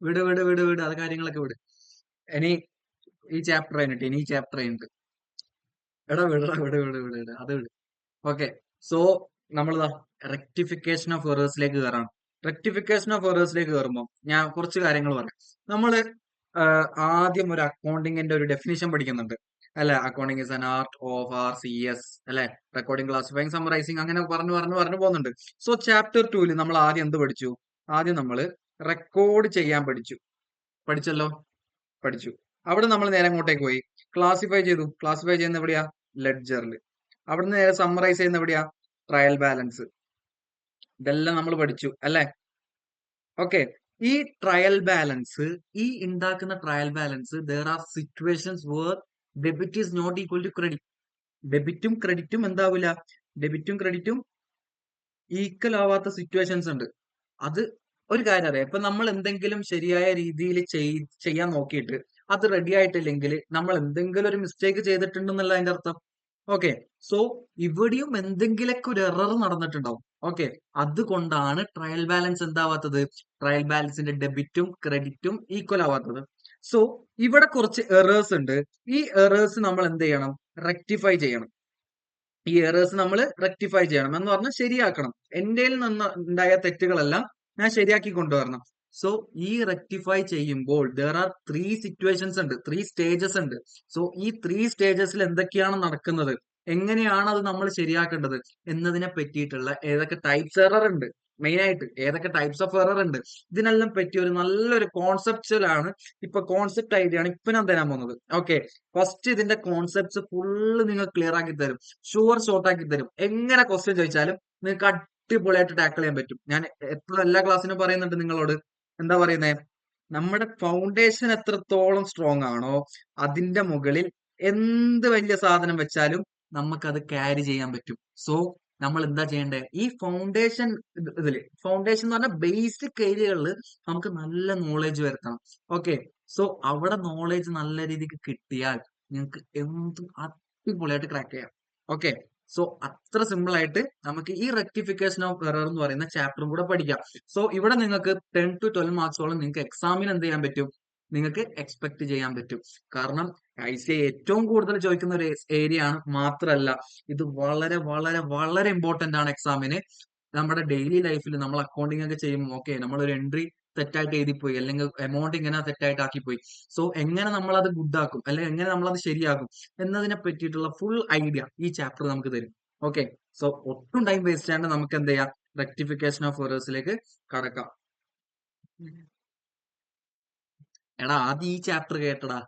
വിട് വിട് വിട് വിട് അത് കാര്യങ്ങളൊക്കെ വിട്. ഇനി ഈ ചാപ്റ്റർ കഴിഞ്ഞിട്ട് ഇനി ഈ ചാപ്റ്റർ കഴിഞ്ഞിട്ട് എടാ വിടടാ വിട് വിട് വിട് വിട് അത് വിട്. ഓക്കെ. സോ നമ്മളിതാ റെക്ടിഫിക്കേഷൻ ഓഫ് എറേഴ്സിലേക്ക് കയറാം. റെക്ടിഫിക്കേഷൻ ഓഫ് എറേഴ്സിലേക്ക് കയറുമ്പോൾ ഞാൻ കുറച്ച് കാര്യങ്ങൾ പറയാം. നമ്മള് ആദ്യം ഒരു അക്കൗണ്ടിങ്ങിന്റെ ഒരു ഡെഫിനിഷൻ പഠിക്കുന്നുണ്ട് അല്ലെ. Accounting is an art of R C S അല്ലെ. റെക്കോർഡിംഗ്, ക്ലാസിഫൈങ്, സമ്മറൈസിങ് അങ്ങനെ പറഞ്ഞു പറഞ്ഞു പറഞ്ഞു പോകുന്നുണ്ട്. സോ ചാപ്റ്റർ 2 നമ്മൾ ആദ്യം എന്ത് പഠിച്ചു? ആദ്യം നമ്മൾ റെക്കോർഡ് ചെയ്യാൻ പഠിച്ചല്ലോ. പഠിച്ചു. അവിടെ നമ്മൾ നേരെ അങ്ങോട്ടേക്ക് പോയി ക്ലാസിഫൈ ചെയ്തു. ക്ലാസിഫൈ ചെയ്യുന്ന എവിടെയാ? ലെഡ്ജറിൽ. അവിടുന്ന് നേരെ സമ്മറൈസ് ചെയ്യുന്ന എവിടെയാ? Trial balance. ഇതെല്ലാം നമ്മൾ പഠിച്ചു അല്ലെ. ഓക്കെ. ഈ ട്രയൽ ബാലൻസ്, ഈ ഉണ്ടാക്കുന്ന trial balance there are situations where debit is not equal to credit. ഡെബിറ്റും ക്രെഡിറ്റും എന്താവില്ല? ഡെബിറ്റും ക്രെഡിറ്റും ഈക്വൽ ആവാത്ത സിറ്റുവേഷൻസ് ഉണ്ട്. അത് ഒരു കാര്യം അറിയാം. ഇപ്പൊ നമ്മൾ എന്തെങ്കിലും ശരിയായ രീതിയിൽ ചെയ്യാൻ നോക്കിയിട്ട് അത് റെഡി ആയിട്ടില്ലെങ്കിൽ നമ്മൾ എന്തെങ്കിലും ഒരു മിസ്റ്റേക്ക് ചെയ്തിട്ടുണ്ടെന്നല്ല അതിന്റെ അർത്ഥം. ഓക്കെ. സോ ഇവിടെയും എന്തെങ്കിലൊക്കെ ഒരു എറർ നടന്നിട്ടുണ്ടാവും. ഓക്കെ. അതുകൊണ്ടാണ് ട്രയൽ ബാലൻസ് എന്താവാത്തത്? ട്രയൽ ബാലൻസിന്റെ ഡെബിറ്റും ക്രെഡിറ്റും ഈക്വൽ ആവാത്തത്. സോ ഇവിടെ കുറച്ച് എറേഴ്സ് ഉണ്ട്. ഈ എറേഴ്സ് നമ്മൾ എന്ത് ചെയ്യണം? റെക്ടിഫൈ ചെയ്യണം. ഈ എറേഴ്സ് നമ്മൾ റെക്ടിഫൈ ചെയ്യണം എന്ന് പറഞ്ഞാൽ ശരിയാക്കണം. എന്റെ നിന്ന് ഉണ്ടായ തെറ്റുകളെല്ലാം ഞാൻ ശരിയാക്കി കൊണ്ടുവരണം. സോ ഈ റെക്ടിഫൈ ചെയ്യുമ്പോൾ ദർ ആർ 3 സിറ്റുവേഷൻസ് ഉണ്ട്, 3 സ്റ്റേജസ് ഉണ്ട്. സോ ഈ 3 സ്റ്റേജസിൽ എന്തൊക്കെയാണ് നടക്കുന്നത്, എങ്ങനെയാണ് അത് നമ്മൾ ശരിയാക്കേണ്ടത് എന്നതിനെ പറ്റിയിട്ടുള്ള ഏതൊക്കെ ടൈപ്സ് എറർ ഉണ്ട്, മെയിൻ ആയിട്ട് ഏതൊക്കെ ടൈപ്സ് ഓഫ് എറർ ഉണ്ട്, ഇതിനെല്ലാം പറ്റിയ ഒരു നല്ലൊരു കോൺസെപ്റ്റ്വലാണ് ഇപ്പൊ കോൺസെപ്റ്റ് ഐഡിയ ആണ് ഇപ്പൊ ഞാൻ തരാൻ പോകുന്നത്. ഓക്കെ. ഫസ്റ്റ് ഇതിന്റെ കോൺസെപ്റ്റ്സ് ഫുള്ള് നിങ്ങൾ ക്ലിയർ ആക്കി തരും, ഷുവർ ഷോർട്ട് ആക്കി തരും. എങ്ങനെ ക്വസ്റ്റ്യൻ ചോദിച്ചാലും നിങ്ങൾക്ക് അടിപൊളിയായിട്ട് ടാക്കിൾ ചെയ്യാൻ പറ്റും. ഞാൻ എപ്പോഴും എല്ലാ ക്ലാസ്സിനും പറയുന്നുണ്ട് നിങ്ങളോട്, എന്താ പറയുന്നേ, നമ്മുടെ ഫൗണ്ടേഷൻ എത്രത്തോളം സ്ട്രോങ് ആണോ അതിന്റെ മുകളിൽ എന്ത് വലിയ സാധനം വെച്ചാലും നമുക്കത് ക്യാരി ചെയ്യാൻ പറ്റും. സോ നമ്മൾ എന്താ ചെയ്യേണ്ടേ? ഈ ഫൗണ്ടേഷൻ ഇതില്, ഫൗണ്ടേഷൻ എന്ന് പറഞ്ഞാൽ ബേസിക് ഏരിയകളിൽ നമുക്ക് നല്ല നോളേജ് വരുത്തണം. ഓക്കെ. സോ അവിടെ നോളേജ് നല്ല രീതിക്ക് കിട്ടിയാൽ നിങ്ങൾക്ക് എന്തും അടിപൊളിയായിട്ട് ക്രാക്ക് ചെയ്യാം. ഓക്കെ. സോ അത്ര സിമ്പിൾ ആയിട്ട് നമുക്ക് ഈ റെക്ടിഫിക്കേഷൻ ഓഫ് എറർ എന്ന് പറയുന്ന ചാപ്റ്ററും കൂടെ പഠിക്കാം. സോ ഇവിടെ നിങ്ങൾക്ക് 10 to 12 മാർക്സോളം നിങ്ങൾക്ക് എക്സാമിന് എന്ത് ചെയ്യാൻ പറ്റും? നിങ്ങൾക്ക് എക്സ്പെക്ട് ചെയ്യാൻ പറ്റും. കാരണം ICA ഏറ്റവും കൂടുതൽ ചോദിക്കുന്ന ഒരു ഏരിയ ആണ്. മാത്രമല്ല ഇത് വളരെ വളരെ വളരെ ഇമ്പോർട്ടന്റ് ആണ് എക്സാമിന്. നമ്മുടെ ഡെയിലി ലൈഫിൽ നമ്മൾ അക്കൗണ്ടിങ് ഒക്കെ ചെയ്യുമ്പോൾ ഓക്കെ നമ്മൾ ഒരു എൻട്രി തെറ്റായിട്ട് എഴുതിപ്പോയി, അല്ലെങ്കിൽ എമൗണ്ട് ഇങ്ങനെ തെറ്റായിട്ട് ആക്കിപ്പോയി. സോ എങ്ങനെ നമ്മൾ അത് ഗുഡ് ആക്കും, അല്ലെങ്കിൽ എങ്ങനെ നമ്മൾ അത് ശരിയാക്കും എന്നതിനെ പറ്റിയിട്ടുള്ള ഫുൾ ഐഡിയ ഈ ചാപ്റ്റർ നമുക്ക് തരും. ഓക്കെ. സോ ഒട്ടും ടൈം വേസ്റ്റ് ചെയ്യാണ്ട് നമുക്ക് എന്ത് ചെയ്യാം? റെക്ടിഫിക്കേഷൻ ഓഫ് എറേഴ്സിലേക്ക് കടക്കാം. എടാ ആദ്യം ഈ ചാപ്റ്റർ കേട്ടടാ.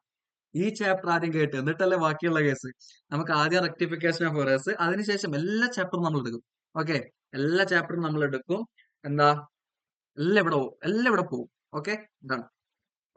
ഈ ചാപ്റ്റർ ആദ്യം കേട്ട് എന്നിട്ടല്ലേ ബാക്കിയുള്ള കേസ്. നമുക്ക് ആദ്യം റെക്ടിഫിക്കേഷൻ ഓഫ് എറേഴ്സ്, അതിനുശേഷം എല്ലാ ചാപ്റ്ററും നമ്മൾ എടുക്കും. ഓക്കെ. എല്ലാ ചാപ്റ്ററും നമ്മൾ എടുക്കും. എന്താ, എല്ലാം ഇവിടെ പോകും. ഓക്കെ. ഇതാണ്.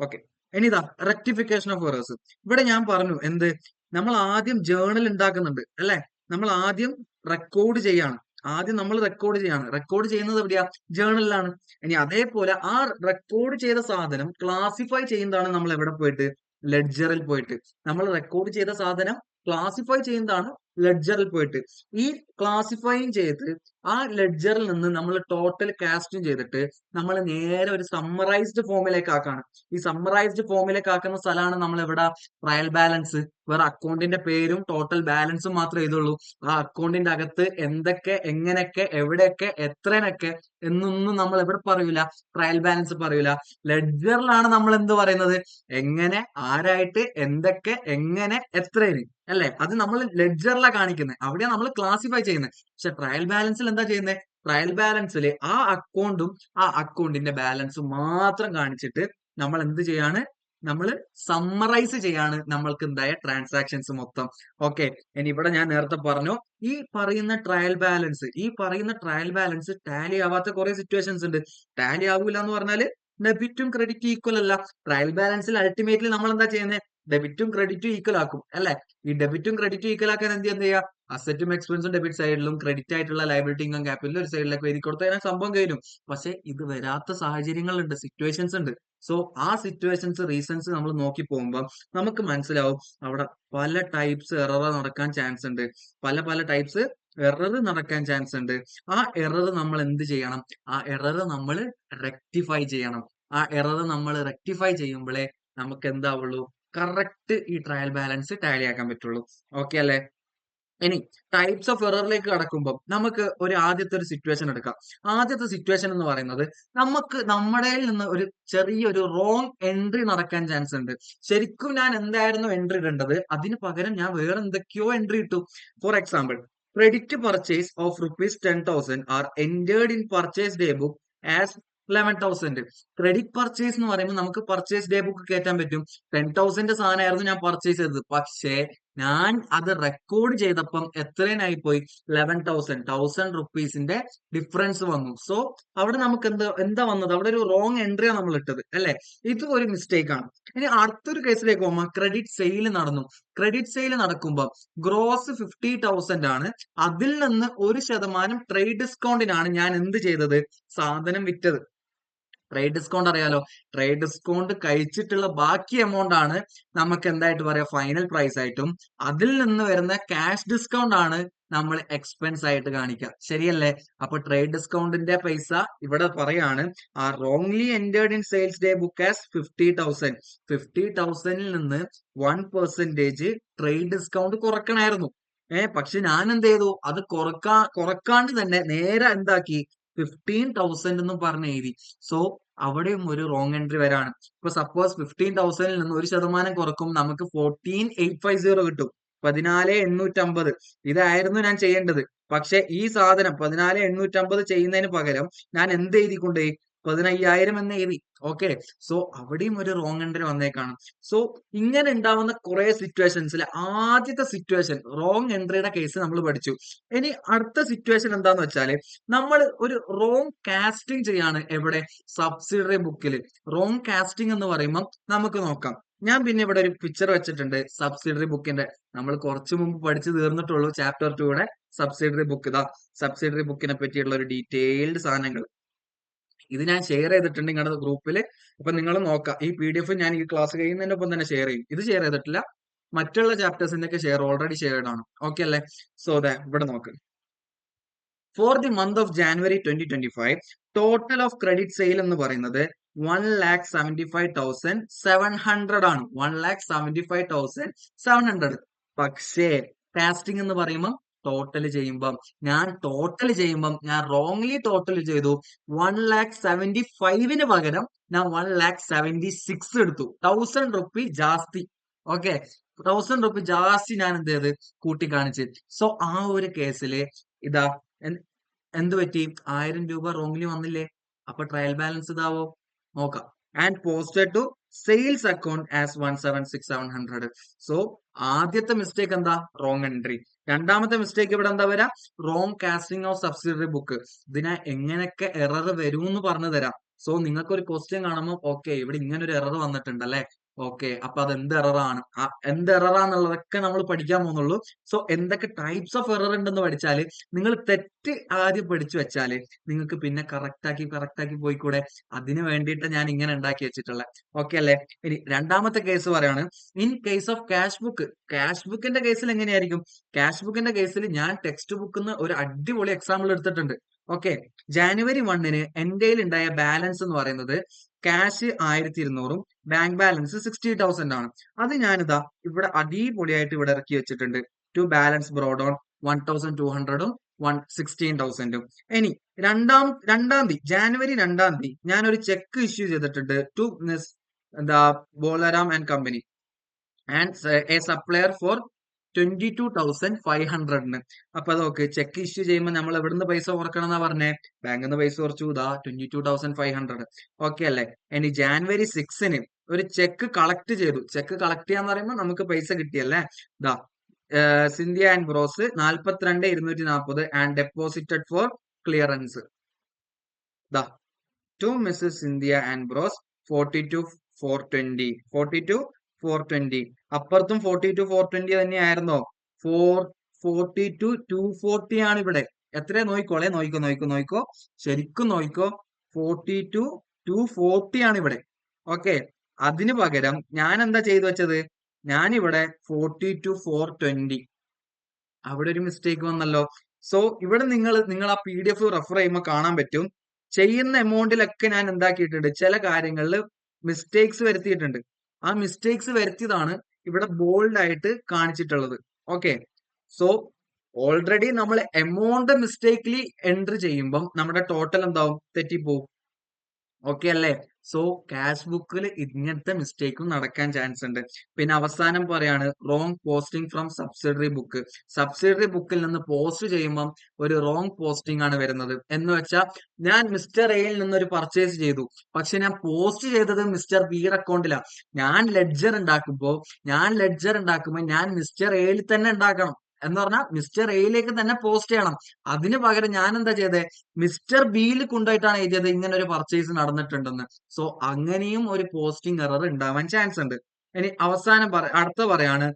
ഓക്കെ. ഇനി ഇതാ റെക്ടിഫിക്കേഷൻ ഓഫ് എറേഴ്സ്. ഇവിടെ ഞാൻ പറഞ്ഞു എന്ത്, നമ്മൾ ആദ്യം ജേർണൽ ഉണ്ടാക്കുന്നുണ്ട് അല്ലെ. നമ്മൾ ആദ്യം റെക്കോർഡ് ചെയ്യാണ്. ആദ്യം നമ്മൾ റെക്കോർഡ് ചെയ്യാണ്. റെക്കോർഡ് ചെയ്യുന്നത് എവിടെയാ? ജേർണലിലാണ്. ഇനി അതേപോലെ ആ റെക്കോർഡ് ചെയ്ത സാധനം ക്ലാസിഫൈ ചെയ്യുന്നതാണ് നമ്മൾ എവിടെ പോയിട്ട്? ലെഡ്ജറിൽ പോയിട്ട്. നമ്മൾ റെക്കോർഡ് ചെയ്ത സാധനം ക്ലാസിഫൈ ചെയ്യുന്നതാണ് ലെഡ്ജറിൽ പോയിട്ട്. ഈ ക്ലാസിഫൈയും ചെയ്ത് ആ ലെഡ്ജറിൽ നിന്ന് നമ്മൾ ടോട്ടൽ കാസ്റ്റും ചെയ്തിട്ട് നമ്മൾ നേരെ ഒരു സമ്മറൈസ്ഡ് ഫോമിലേക്ക് ആക്കാണ്. ഈ സമ്മറൈസ്ഡ് ഫോമിലേക്ക് ആക്കുന്ന സ്ഥലമാണ് നമ്മൾ എവിടെ? Trial balance. വേറെ അക്കൗണ്ടിന്റെ പേരും ടോട്ടൽ ബാലൻസും മാത്രമേ എഴുതുള്ളൂ. ആ അക്കൗണ്ടിന്റെ അകത്ത് എന്തൊക്കെ, എങ്ങനെയൊക്കെ, എവിടെയൊക്കെ, എത്രനൊക്കെ എന്നൊന്നും നമ്മൾ എവിടെ പറയൂല? ട്രയൽ ബാലൻസ് പറയൂല. ലെഡ്ജറിലാണ് നമ്മൾ എന്ത് പറയുന്നത്? എങ്ങനെ, ആരായിട്ട്, എന്തൊക്കെ, എങ്ങനെ, എത്രയിന് അല്ലെ. അത് നമ്മൾ ലെഡ്ജറിലാണ് കാണിക്കുന്നത്. അവിടെയാണ് നമ്മൾ ക്ലാസിഫൈ ചെയ്യുന്നത്. പക്ഷെ ട്രയൽ ബാലൻസിൽ എന്താ ചെയ്യുന്നത്? ട്രയൽ ബാലൻസിൽ ആ അക്കൗണ്ടും ആ അക്കൗണ്ടിന്റെ ബാലൻസും മാത്രം കാണിച്ചിട്ട് നമ്മൾ എന്ത് ചെയ്യാണ്? നമ്മൾ സമ്മറൈസ് ചെയ്യാണ് നമ്മൾക്ക് ഉണ്ടായ ട്രാൻസാക്ഷൻസ് മൊത്തം. ഓക്കെ. ഇനി ഇവിടെ ഞാൻ നേരത്തെ പറഞ്ഞു, ഈ പറയുന്ന ട്രയൽ ബാലൻസ് ടാലി ആവാത്ത കുറെ സിറ്റുവേഷൻസ് ഉണ്ട്. ടാലി ആവൂല എന്ന് പറഞ്ഞാല് ഡെബിറ്റും ക്രെഡിറ്റും ഈക്വൽ അല്ല. ട്രയൽ ബാലൻസിൽ അൾട്ടിമേറ്റ്ലി നമ്മൾ എന്താ ചെയ്യുന്നത്? ഡെബിറ്റും ക്രെഡിറ്റും ഈക്വൽ ആക്കും അല്ലെ. ഈ ഡെബിറ്റും ക്രെഡിറ്റും ഈക്വൽ ആക്കാൻ എന്ത് ചെയ്യുക? അസറ്റും എക്സ്പെൻസും ഡെബിറ്റ് സൈഡിലും ക്രെഡിറ്റ് ആയിട്ടുള്ള ലയബിലിറ്റി ഇൻകം ക്യാപിറ്റലും ഒരു സൈഡിലേക്ക് എഴുതി കൊടുത്താൽ സംഭവം കഴിഞ്ഞു. പക്ഷെ ഇത് വരാത്ത സാഹചര്യങ്ങളുണ്ട്, സിറ്റുവേഷൻസ് ഉണ്ട്. സോ ആ സിറ്റുവേഷൻസ്, റീസൺസ് നമ്മൾ നോക്കി പോകുമ്പോൾ നമുക്ക് മനസ്സിലാവും അവിടെ പല ടൈപ്സ് എറർ നടക്കാൻ ചാൻസ് ഉണ്ട്. പല പല ടൈപ്സ് എറർ നടക്കാൻ ചാൻസ് ഉണ്ട്. ആ എറർ നമ്മൾ എന്ത് ചെയ്യണം? ആ എറർ നമ്മൾ റെക്ടിഫൈ ചെയ്യണം. ആ എറർ നമ്മൾ റെക്ടിഫൈ ചെയ്യുമ്പോഴേ നമുക്ക് എന്താവുള്ളൂ, കറക്റ്റ് ഈ ട്രയൽ ബാലൻസ് ടാലി ആക്കാൻ പറ്റുള്ളൂ. ഓക്കെ അല്ലേ? ഇനി ടൈപ്സ് ഓഫ് എററിലേക്ക് കടക്കുമ്പോൾ നമുക്ക് ആദ്യത്തെ ഒരു സിറ്റുവേഷൻ എടുക്കാം. ആദ്യത്തെ സിറ്റുവേഷൻ എന്ന് പറയുന്നത്, നമുക്ക് നമ്മുടെ നിന്ന് ഒരു ചെറിയൊരു റോങ് എൻട്രി നടക്കാൻ ചാൻസ് ഉണ്ട്. ശരിക്കും ഞാൻ എന്തായിരുന്നു എൻട്രി ഇടേണ്ടത്, അതിന് പകരം ഞാൻ വേറെ എന്തൊക്കെയോ എൻട്രി ഇട്ടു. For example, credit purchase of ₹10,000 are entered in purchase day book as 11,000. Credit purchase എന്ന് പറയുമ്പോൾ നമുക്ക് പർച്ചേസ് ഡേ ബുക്ക് കയറ്റാൻ പറ്റും. 10,000 സാധനമായിരുന്നു ഞാൻ പർച്ചേസ് ചെയ്തത്. പക്ഷേ ഞാൻ അത് റെക്കോർഡ് ചെയ്തപ്പം എത്രയായി പോയി, 11,000 റുപ്പീസിന്റെ ഡിഫറൻസ് വന്നു. സോ അവിടെ നമുക്ക് എന്താ വന്നത്, അവിടെ ഒരു റോങ് എൻട്രിയാണ് നമ്മൾ ഇട്ടത് അല്ലെ. ഇത് ഒരു മിസ്റ്റേക്ക് ആണ്. ഇനി അടുത്തൊരു കേസിലേക്ക് പോകുമ്പോൾ ക്രെഡിറ്റ് സെയിൽ നടന്നു. ക്രെഡിറ്റ് സെയിൽ നടക്കുമ്പോൾ ഗ്രോസ് 50,000 ആണ്. അതിൽ നിന്ന് 1% ട്രേഡ് ഡിസ്കൗണ്ടിനാണ് ഞാൻ എന്ത് ചെയ്തത്, സാധനം വിറ്റത്. ട്രേഡ് ഡിസ്കൗണ്ട് അറിയാലോ, ട്രേഡ് ഡിസ്കൗണ്ട് കഴിച്ചിട്ടുള്ള ബാക്കി എമൗണ്ട് ആണ് നമുക്ക് എന്തായിട്ട് പറയാ, ഫൈനൽ പ്രൈസ് ആയിട്ടും. അതിൽ നിന്ന് വരുന്ന ക്യാഷ് ഡിസ്കൗണ്ട് ആണ് നമ്മൾ എക്സ്പെൻസ് ആയിട്ട് കാണിക്കുക. ശരിയല്ലേ? അപ്പൊ ട്രേഡ് ഡിസ്കൗണ്ടിന്റെ പൈസ ഇവിടെ പറയാണ്, ആ wrongly entered in sales day book as 50,000. 50,000 നിന്ന് 1% ട്രേഡ് ഡിസ്കൗണ്ട് കുറക്കണമായിരുന്നു. പക്ഷെ ഞാൻ എന്ത് ചെയ്തു, അത് കുറക്കാണ്ട് തന്നെ നേരെ എന്താക്കി, 15,000 എന്ന് പറഞ്ഞ് എഴുതി. സോ അവിടെയും ഒരു റോങ് എൻട്രി വരാണ്. ഇപ്പൊ സപ്പോസ് 15,000 നിന്ന് 1% കുറക്കും, നമുക്ക് 14,850 കിട്ടും. 14,850 ഇതായിരുന്നു ഞാൻ ചെയ്യേണ്ടത്. പക്ഷെ ഈ സാധനം 14,850 ചെയ്യുന്നതിന് പകരം ഞാൻ എന്ത് എഴുതിക്കൊണ്ടേ, 15,000 എന്ന് എഴുതി. ഓക്കെ, സോ അവിടെയും ഒരു റോങ് എൻട്രി വന്നേക്കാണ്. സോ ഇങ്ങനെ ഉണ്ടാവുന്ന കുറെ സിറ്റുവേഷൻസിൽ ആദ്യത്തെ സിറ്റുവേഷൻ റോങ് എൻട്രിയുടെ കേസ് നമ്മൾ പഠിച്ചു. ഇനി അടുത്ത സിറ്റുവേഷൻ എന്താന്ന് വെച്ചാല്, നമ്മൾ ഒരു റോങ് കാസ്റ്റിംഗ് ചെയ്യാണ്. എവിടെ? സബ്സിഡറി ബുക്കിൽ. റോങ് കാസ്റ്റിംഗ് എന്ന് പറയുമ്പോൾ നമുക്ക് നോക്കാം. ഞാൻ പിന്നെ ഇവിടെ ഒരു പിക്ചർ വെച്ചിട്ടുണ്ട് സബ്സിഡറി ബുക്കിന്റെ. നമ്മൾ കുറച്ചു മുമ്പ് പഠിച്ചു തീർന്നിട്ടുള്ളൂ ചാപ്റ്റർ 2യുടെ സബ്സിഡറി ബുക്ക്. ഇതാ സബ്സിഡറി ബുക്കിനെ പറ്റിയുള്ള ഒരു ഡീറ്റെയിൽഡ് സാധനങ്ങൾ. ഇത് ഞാൻ ഷെയർ ചെയ്തിട്ടുണ്ട് നിങ്ങളുടെ ഗ്രൂപ്പിൽ. അപ്പൊ നിങ്ങൾ നോക്കാം. ഈ PDF ഞാൻ ഈ ക്ലാസ് കഴിയുന്നതിന്റെ ഒപ്പം തന്നെ ഷെയർ ചെയ്യും. ഇത് ഷെയർ ചെയ്തിട്ടില്ല, മറ്റുള്ള ചാപ്റ്റേഴ്സിന്റെ ഒക്കെ ഓൾറെഡി ഷെയർഡ് ആണ്. ഓക്കെ അല്ലേ? സോ ഇവിടെ നോക്ക്. For the month of January 2025 total of credit sale എന്ന് പറയുന്നത് 1,75,700 ആണ്. 1,75,700. പക്ഷേ കാസ്റ്റിംഗ് എന്ന് പറയുമ്പോൾ ടോട്ടൽ ചെയ്യുമ്പം ഞാൻ റോങ്ലി ടോട്ടൽ ചെയ്തു. 1,75,000 പകരം ഞാൻ 1,76,000 എടുത്തു. 1,000 റുപ്പി ജാസ്തി. ഓക്കെ, 1,000 റുപ്പി ജാസ്തി ഞാൻ എന്ത് ചെയ്ത്, കൂട്ടി കാണിച്ച്. സോ ആ ഒരു കേസില് ഇതാ എന്ത് പറ്റി, 1,000 രൂപ റോങ്ലി വന്നില്ലേ. അപ്പൊ ട്രയൽ ബാലൻസ് ഇതാവോ, നോക്കാം. And posted to sales account as 176,700. So ആദ്യത്തെ മിസ്റ്റേക്ക് എന്താ, റോങ് എൻട്രി. രണ്ടാമത്തെ മിസ്റ്റേക്ക് ഇവിടെ എന്താ വരാ, wrong casting of subsidiary book. ഇതിനെ എങ്ങനെയൊക്കെ എറർ വരും എന്ന് പറഞ്ഞു തരാം. സോ നിങ്ങൾക്ക് ഒരു ക്വസ്റ്റ്യൻ കാണുമ്പോൾ ഓക്കെ ഇവിടെ ഇങ്ങനെ ഒരു എറർ വന്നിട്ടുണ്ട് അല്ലെ. ഓക്കെ, അപ്പൊ അത് എന്ത് എററാണ്, എന്ത് എററാന്നുള്ളതൊക്കെ നമ്മൾ പഠിക്കാൻ പോകുന്നുള്ളൂ. സോ എന്തൊക്കെ ടൈപ്സ് ഓഫ് എറർ ഉണ്ടെന്ന് പഠിച്ചാല്, നിങ്ങൾ തെറ്റ് ആദ്യം പഠിച്ചു വെച്ചാല് നിങ്ങൾക്ക് പിന്നെ കറക്റ്റ് ആക്കി പോയിക്കൂടെ. അതിന് വേണ്ടിയിട്ട് ഞാൻ ഇങ്ങനെ ഉണ്ടാക്കി വെച്ചിട്ടുള്ളത്. ഓക്കെ അല്ലേ? ഇനി രണ്ടാമത്തെ കേസ് പറയാണ്, in case of cash book. Cash ബുക്കിന്റെ കേസിൽ എങ്ങനെയായിരിക്കും? ക്യാഷ് ബുക്കിന്റെ കേസിൽ ഞാൻ ടെക്സ്റ്റ് ബുക്കിൽ ഒരു അടിപൊളി എക്സാമ്പിൾ എടുത്തിട്ടുണ്ട്. ഓക്കെ, ജാനുവരി 1-ന് എന്റെ ഉണ്ടായ ബാലൻസ് എന്ന് പറയുന്നത് ക്യാഷ് 1,200 ബാങ്ക് ബാലൻസ് 60,000 ആണ്. അത് ഞാനിതാ ഇവിടെ അടിപൊളിയായിട്ട് ഇവിടെ ഇറക്കി വെച്ചിട്ടുണ്ട്. To balance brought on 1,200 16,000. ഇനി രണ്ടാം തീയതി ജാനുവരി 2-ാം തീയതി ഞാൻ ഒരു ചെക്ക് ഇഷ്യൂ ചെയ്തിട്ടുണ്ട് to Miss Bolaram and company and a supplier for 22,500. അപ്പൊ അതൊക്കെ ചെക്ക് ഇഷ്യൂ ചെയ്യുമ്പോൾ നമ്മൾ എവിടുന്ന് പൈസ കുറക്കണം എന്നാ പറഞ്ഞേ, ബാങ്കിൽ നിന്ന് പൈസ കുറച്ചു. ഇതാ 22,500. ഓക്കെ അല്ലേ? ഇനി ജാനുവരി 6-ന് ഒരു ചെക്ക് കളക്ട് ചെയ്തു. ചെക്ക് കളക്ട് ചെയ്യാന്ന് പറയുമ്പോൾ നമുക്ക് പൈസ കിട്ടിയല്ലേ. ഇതാ Sindhya and bros 42,240 and deposited for clearance. ദാ to Mrs Sindhya and bros 42,420. 42,420. അപ്പുറത്തും 42,420 തന്നെയായിരുന്നോ? 42,240 ആണ് ഇവിടെ. എത്ര നോയിക്കോളെ, നോയിക്കോ ശരിക്കും നോയിക്കോ. 42,240 ആണ് ഇവിടെ. ഓക്കെ, അതിന് പകരം ഞാൻ എന്താ ചെയ്തു വെച്ചത്, ഞാനിവിടെ 42,420. അവിടെ ഒരു മിസ്റ്റേക്ക് വന്നല്ലോ. സോ ഇവിടെ നിങ്ങൾ ആ PDF റെഫർ ചെയ്യുമ്പോൾ കാണാൻ പറ്റും. ചെയ്യുന്ന എമൗണ്ടിലൊക്കെ ഞാൻ എന്താക്കിയിട്ടുണ്ട്, ചില കാര്യങ്ങളിൽ മിസ്റ്റേക്സ് വരുത്തിയിട്ടുണ്ട്. ആ മിസ്റ്റേക്സ് വരുത്തിയതാണ് ഇവിടെ ബോൾഡ് ആയിട്ട് കാണിച്ചിട്ടുള്ളത്. ഓക്കെ, സോ ഓൾറെഡി നമ്മൾ എമൗണ്ട് മിസ്റ്റേക്ക്ലി എൻട്രി ചെയ്യുമ്പം നമ്മുടെ ടോട്ടൽ എന്താവും, തെറ്റിപ്പോവും. ഓക്കെ അല്ലേ? സോ ക്യാഷ് ബുക്കിൽ ഇങ്ങനത്തെ മിസ്റ്റേക്കും നടക്കാൻ ചാൻസ് ഉണ്ട്. പിന്നെ അവസാനം പറയാണ് wrong posting from subsidiary book. Subsidiary ബുക്കിൽ നിന്ന് പോസ്റ്റ് ചെയ്യുമ്പം ഒരു റോങ് പോസ്റ്റിംഗ് ആണ് വരുന്നത്. എന്ന് വെച്ചാൽ ഞാൻ മിസ്റ്റർ എയിൽ നിന്ന് ഒരു പർച്ചേസ് ചെയ്തു, പക്ഷെ ഞാൻ പോസ്റ്റ് ചെയ്തത് മിസ്റ്റർ ബിയുടെ അക്കൗണ്ടിലാണ്. ഞാൻ ലെഡ്ജർ ഉണ്ടാക്കുമ്പോൾ ഞാൻ മിസ്റ്റർ എയിൽ തന്നെ ഉണ്ടാക്കണം. എന്ന് പറഞ്ഞാൽ മിസ്റ്റർ എയിലേക്ക് തന്നെ പോസ്റ്റ് ചെയ്യണം. അതിന് പകരം ഞാൻ എന്താ ചെയ്തത്, മിസ്റ്റർ ബിയിൽ കൊണ്ടുപോയിട്ടാണ് എഴുതിയത് ഇങ്ങനെ ഒരു പർച്ചേസ് നടന്നിട്ടുണ്ടെന്ന്. സോ അങ്ങനെയും ഒരു പോസ്റ്റിംഗ് എറർ ഉണ്ടാവാൻ ചാൻസ് ഉണ്ട്. ഇനി അവസാനം അടുത്ത പറയാണ്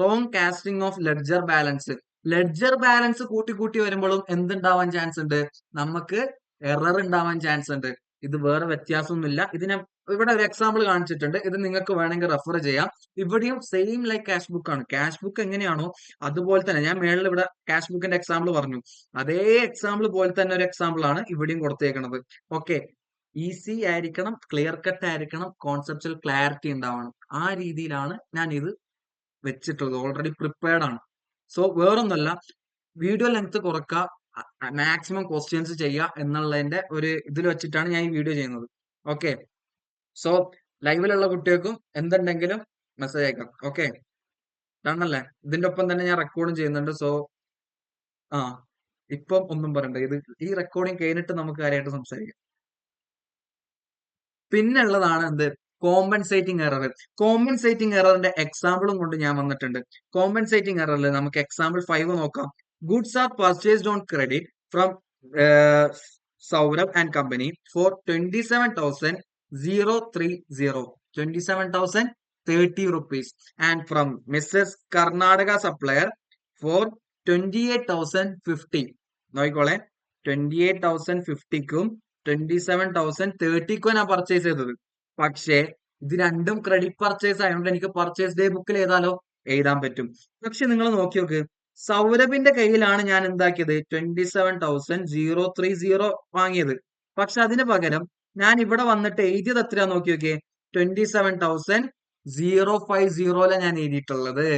wrong casting of ledger balance. Ledger balance കൂട്ടി കൂട്ടി വരുമ്പോഴും എന്തുണ്ടാവാൻ ചാൻസ് ഉണ്ട്, നമുക്ക് എറർ ഉണ്ടാവാൻ ചാൻസ് ഉണ്ട്. ഇത് വേറെ വ്യത്യാസമൊന്നുമില്ല. ഇതിനെ ഇവിടെ ഒരു എക്സാമ്പിൾ കാണിച്ചിട്ടുണ്ട്, ഇത് നിങ്ങൾക്ക് വേണമെങ്കിൽ റെഫർ ചെയ്യാം. ഇവിടെയും സെയിം ലൈക്ക് ക്യാഷ് ബുക്ക് ആണ്. ക്യാഷ് ബുക്ക് എങ്ങനെയാണോ അതുപോലെ തന്നെ ഞാൻ മേളിൽ ഇവിടെ ക്യാഷ് ബുക്കിന്റെ എക്സാമ്പിൾ പറഞ്ഞു, അതേ എക്സാമ്പിൾ പോലെ തന്നെ ഒരു എക്സാമ്പിൾ ആണ് ഇവിടെയും കൊടുത്തേക്കുന്നത്. ഓക്കെ, ഈസി ആയിരിക്കണം, ക്ലിയർ കട്ട് ആയിരിക്കണം, കോൺസെപ്റ്റുവൽ ക്ലാരിറ്റി ഉണ്ടാവണം. ആ രീതിയിലാണ് ഞാൻ ഇത് വെച്ചിട്ടുള്ളത്. ഓൾറെഡി പ്രിപ്പയർഡ് ആണ്. സോ വേറൊന്നല്ല, വീഡിയോ ലെങ്ത് കുറക്കുക, മാക്സിമം ക്വസ്റ്റ്യൻസ് ചെയ്യുക എന്നുള്ളതിന്റെ ഒരു ഇതിൽ വെച്ചിട്ടാണ് ഞാൻ ഈ വീഡിയോ ചെയ്യുന്നത്. ഓക്കെ, സോ ലൈവിലുള്ള കുട്ടികൾക്കും എന്തുണ്ടെങ്കിലും മെസ്സേജ് അയക്കാം. ഓക്കെ, ഡണ്ണല്ലേ? ഇതിന്റെ ഒപ്പം തന്നെ ഞാൻ റെക്കോർഡും ചെയ്യുന്നുണ്ട്. സോ ആ ഇപ്പം ഒന്നും പറയണ്ട, ഇത് ഈ റെക്കോർഡിങ് കഴിഞ്ഞിട്ട് നമുക്ക് കാര്യമായിട്ട് സംസാരിക്കാം. പിന്നെ ഉള്ളതാണ് എന്ത്, കോമ്പൻസേറ്റിംഗ് എറർ. കോമ്പൻസേറ്റിംഗ് എററിന്റെ എക്സാമ്പിളും കൊണ്ട് ഞാൻ വന്നിട്ടുണ്ട്. കോമ്പൻസേറ്റിംഗ് എററിൽ നമുക്ക് എക്സാമ്പിൾ 5 നോക്കാം. Goods are purchased on credit from Saurabh and company for 27,030 rupees and from Mrs. Karnataka supplier for 28,050. നോക്കിക്കോളെ, 28,050ക്കും 27,030ക്കും ഞാൻ പർച്ചേസ് ചെയ്തത്. പക്ഷേ ഇത് രണ്ടും ക്രെഡിറ്റ് പർച്ചേസ് ആയതുകൊണ്ട് എനിക്ക് പർച്ചേസ് ഡേ ബുക്കിൽ എഴുതാലോ, എഴുതാൻ പറ്റും. പക്ഷെ നിങ്ങൾ നോക്കി നോക്ക്, സൗരഭിന്റെ കയ്യിലാണ് ഞാൻ എന്താക്കിയത് 27,030 വാങ്ങിയത്. പക്ഷെ അതിന് പകരം ഞാൻ ഇവിടെ വന്നിട്ട് എഴുതിയത് എത്രയാ നോക്കി നോക്കിയേ, 27,050 ഞാൻ എഴുതിയിട്ടുള്ളത്.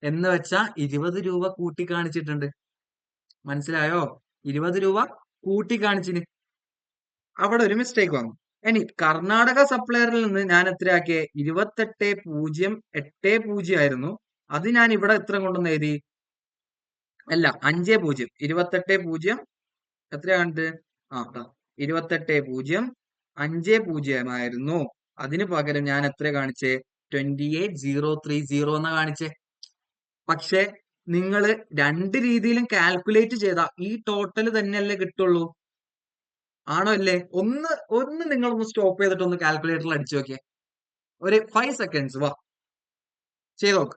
എന്ന് വെച്ചാ 20 രൂപ കൂട്ടി കാണിച്ചിട്ടുണ്ട്. മനസ്സിലായോ? 20 രൂപ കൂട്ടി കാണിച്ചിന്, അവിടെ ഒരു മിസ്റ്റേക്ക് വന്നു. ഇനി കർണാടക സപ്ലയറിൽ നിന്ന് ഞാൻ എത്രയാക്കിയേ, 28,080 ആയിരുന്നു. അത് ഞാൻ ഇവിടെ എത്ര കൊണ്ടുവന്ന് എഴുതി, അല്ല 50, 28,0 എത്രയാ കണ്ടത്, 28,050 ആയിരുന്നു. അതിന് പകരം ഞാൻ എത്ര കാണിച്ചേ, 28,030 എന്ന് കാണിച്ചേ. പക്ഷെ നിങ്ങൾ രണ്ട് രീതിയിലും കാൽക്കുലേറ്റ് ചെയ്താ ഈ ടോട്ടൽ തന്നെയല്ലേ കിട്ടുള്ളൂ, ആണോ അല്ലേ? ഒന്ന് നിങ്ങളൊന്ന് സ്റ്റോപ്പ് ചെയ്തിട്ട് ഒന്ന് കാൽക്കുലേറ്ററിൽ അടിച്ചു നോക്കിയേ, ഒരു 5 seconds വാ, ചെയ്ത് നോക്ക്.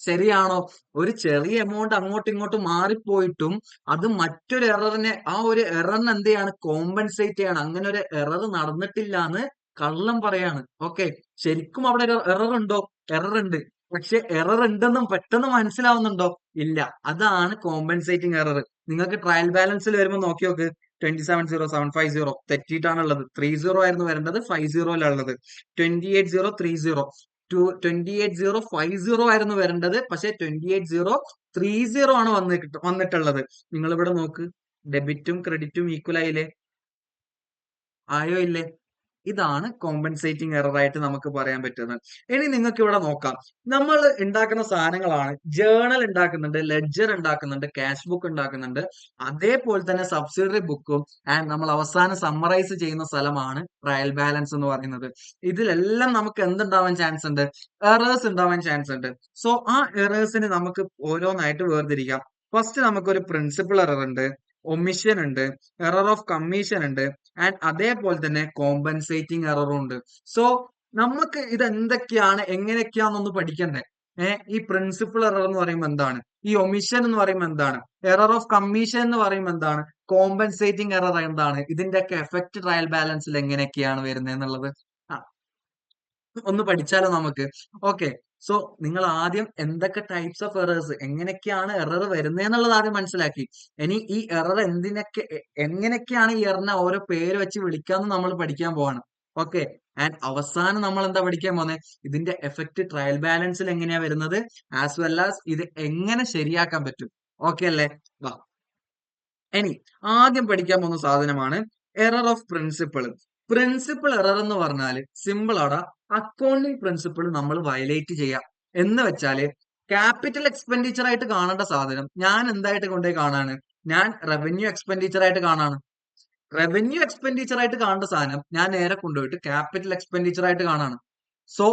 ശരിയാണോ? ഒരു ചെറിയ എമൗണ്ട് അങ്ങോട്ടും ഇങ്ങോട്ടും മാറിപ്പോയിട്ടും അത് മറ്റൊരു എററിനെ, ആ ഒരു എററിന് എന്ത് ചെയ്യാണ്, കോമ്പൻസേറ്റ് ചെയ്യാണ്. അങ്ങനെ ഒരു എറർ നടന്നിട്ടില്ല എന്ന് കള്ളം പറയാണ്. ഓക്കെ, ശരിക്കും അവിടെ ഒരു എറർ ഉണ്ടോ? എറർ ഉണ്ട്. പക്ഷെ എറർ ഉണ്ടെന്നും പെട്ടെന്ന് മനസ്സിലാവുന്നുണ്ടോ? ഇല്ല. അതാണ് കോമ്പൻസേറ്റിംഗ് എറർ. നിങ്ങൾക്ക് ട്രയൽ ബാലൻസിൽ വരുമ്പോൾ നോക്കി നോക്ക്, 27,750 തെറ്റിയിട്ടാണുള്ളത്. 30 ആയിരുന്നു വരേണ്ടത്, 50 28,030 28,050 ആയിരുന്നു വരേണ്ടത്, പക്ഷെ 28,030 ആണ് വന്നിട്ടുള്ളത്. നിങ്ങൾ ഇവിടെ നോക്ക്, ഡെബിറ്റും ക്രെഡിറ്റും ഈക്വൽ ആയില്ലേ, ആയോ ഇല്ലേ? ഇതാണ് കോമ്പൻസേറ്റിംഗ് എറർ ആയിട്ട് നമുക്ക് പറയാൻ പറ്റുന്നത്. ഇനി നിങ്ങൾക്ക് ഇവിടെ നോക്കാം, നമ്മൾ ഉണ്ടാക്കുന്ന സാധനങ്ങളാണ്, ജേണൽ ഉണ്ടാക്കുന്നുണ്ട്, ലെഡ്ജർ ഉണ്ടാക്കുന്നുണ്ട്, ക്യാഷ് ബുക്ക് ഉണ്ടാക്കുന്നുണ്ട്, അതേപോലെ തന്നെ സബ്സിഡറി ബുക്കും ആൻഡ് നമ്മൾ അവസാനം സമ്മറൈസ് ചെയ്യുന്ന സ്ഥലമാണ് ട്രയൽ ബാലൻസ് എന്ന് പറയുന്നത്. ഇതിലെല്ലാം നമുക്ക് എന്തുണ്ടാവാൻ ചാൻസ് ഉണ്ട്, എറേഴ്സ് ഉണ്ടാവാൻ ചാൻസ് ഉണ്ട്. സോ ആ എറേഴ്സിന് നമുക്ക് ഓരോന്നായിട്ട് വേർതിരിക്കാം. ഫസ്റ്റ് നമുക്കൊരു പ്രിൻസിപ്പൽ എറർ ഉണ്ട്, ഒമിഷൻ ഉണ്ട്, എറർ ഓഫ് കമ്മീഷൻ ഉണ്ട്, ആൻഡ് അതേപോലെ തന്നെ കോമ്പൻസേറ്റിംഗ് എററും ഉണ്ട്. സോ നമുക്ക് ഇത് എന്തൊക്കെയാണ്, എങ്ങനെയൊക്കെയാണെന്നൊന്ന് പഠിക്കണ്ടേ. ഈ പ്രിൻസിപ്പൽ എറർ എന്ന് പറയുമ്പോൾ എന്താണ്, ഈ ഒമിഷൻ എന്ന് പറയുമ്പോൾ എന്താണ്, എറർ ഓഫ് കമ്മീഷൻ എന്ന് പറയുമ്പോൾ എന്താണ്, കോമ്പൻസേറ്റിംഗ് എറർ എന്താണ്, ഇതിന്റെയൊക്കെ എഫക്ട് ട്രയൽ ബാലൻസിൽ എങ്ങനെയൊക്കെയാണ് വരുന്നത് എന്നുള്ളത് ഒന്ന് പഠിച്ചാലോ നമുക്ക്. ഓക്കെ, സോ നിങ്ങൾ ആദ്യം എന്തൊക്കെ ടൈപ്സ് ഓഫ് എറേഴ്സ്, എങ്ങനെയൊക്കെയാണ് എറർ വരുന്നതെന്നുള്ളത് ആദ്യം മനസ്സിലാക്കി. ഇനി ഈ എറർ എങ്ങനെയൊക്കെയാണ് ഈ എററിനെ ഓരോ പേര് വെച്ച് വിളിക്കാന്ന് നമ്മൾ പഠിക്കാൻ പോവാണ്. ഓക്കെ. ആൻഡ് അവസാനം നമ്മൾ എന്താ പഠിക്കാൻ പോകുന്നത്, ഇതിന്റെ എഫക്ട് ട്രയൽ ബാലൻസിൽ എങ്ങനെയാ വരുന്നത്, ആസ് വെൽ ആസ് ഇത് എങ്ങനെ ശരിയാക്കാൻ പറ്റും. ഓക്കെ അല്ലേ? വാ, ഇനി ആദ്യം പഠിക്കാൻ പോകുന്ന സാധനമാണ് error of principle. Principle error എന്ന് പറഞ്ഞാല് സിമ്പിൾ ആടാ, അക്കൗണ്ടിങ് പ്രിൻസിപ്പിൾ നമ്മൾ വയലേറ്റ് ചെയ്യാം. എന്ന് വെച്ചാല് ക്യാപിറ്റൽ എക്സ്പെൻഡിച്ചർ ആയിട്ട് കാണേണ്ട സാധനം ഞാൻ എന്തായിട്ട് കൊണ്ടുപോയി കാണാണ്, ഞാൻ റവന്യൂ എക്സ്പെൻഡിച്ചർ ആയിട്ട് കാണാണ്. റവന്യൂ എക്സ്പെൻഡിച്ചർ ആയിട്ട് കാണേണ്ട സാധനം ഞാൻ നേരെ കൊണ്ടുപോയിട്ട് ക്യാപിറ്റൽ എക്സ്പെൻഡിച്ചർ ആയിട്ട് കാണാണ്. സോ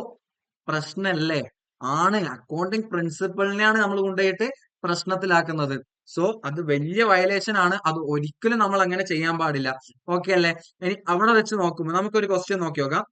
പ്രശ്നല്ലേ? ആണ്. അക്കൗണ്ടിങ് പ്രിൻസിപ്പിളിനെയാണ് നമ്മൾ കൊണ്ടുപോയിട്ട് പ്രശ്നത്തിലാക്കുന്നത്. സോ അത് വലിയ വയലേഷൻ ആണ്. അത് ഒരിക്കലും നമ്മൾ അങ്ങനെ ചെയ്യാൻ പാടില്ല. ഓക്കെ അല്ലേ? ഇനി അവിടെ വെച്ച് നോക്കുമ്പോൾ നമുക്കൊരു ക്വസ്റ്റ്യൻ നോക്കി നോക്കാം.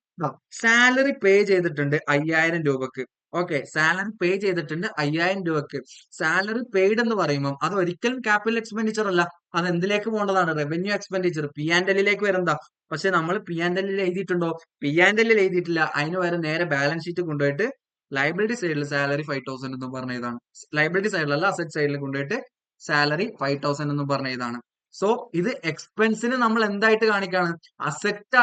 സാലറി പേ ചെയ്തിട്ടുണ്ട് 5000 രൂപക്ക്. ഓക്കെ, സാലറി പേ ചെയ്തിട്ടുണ്ട് 5000 രൂപക്ക്. സാലറി പെയ്ഡ് എന്ന് പറയുമ്പോൾ അത് ഒരിക്കലും ക്യാപിറ്റൽ എക്സ്പെൻഡിച്ചർ അല്ല. അത് എന്തിലേക്ക് പോകേണ്ടതാണ്? റവന്യൂ എക്സ്പെൻഡിച്ചർ, പി ആൻഡ് എല്ലിലേക്ക് വരുന്നതാ. പക്ഷെ നമ്മൾ പി ആൻഡ് എല്ലിൽ എഴുതിയിട്ടുണ്ടോ? പി ആൻഡ് എല്ലിൽ എഴുതിയിട്ടില്ല. അതിന് പകരം നേരെ ബാലൻസ് ഷീറ്റ് കൊണ്ടുപോയിട്ട് ലയബിലിറ്റി സൈഡിൽ സാലറി 5000 എന്ന് പറഞ്ഞ ഇതാണ്. ലയബിലിറ്റി സൈഡിലല്ല, അസറ്റ് സൈഡിൽ കൊണ്ടുപോയിട്ട് സാലറി 5000 എന്ന് പറഞ്ഞ ഇതാണ്. സോ ഇത് എക്സ്പെൻസിന് നമ്മൾ എന്തായിട്ട് കാണിക്കാണ്? അസറ്റ്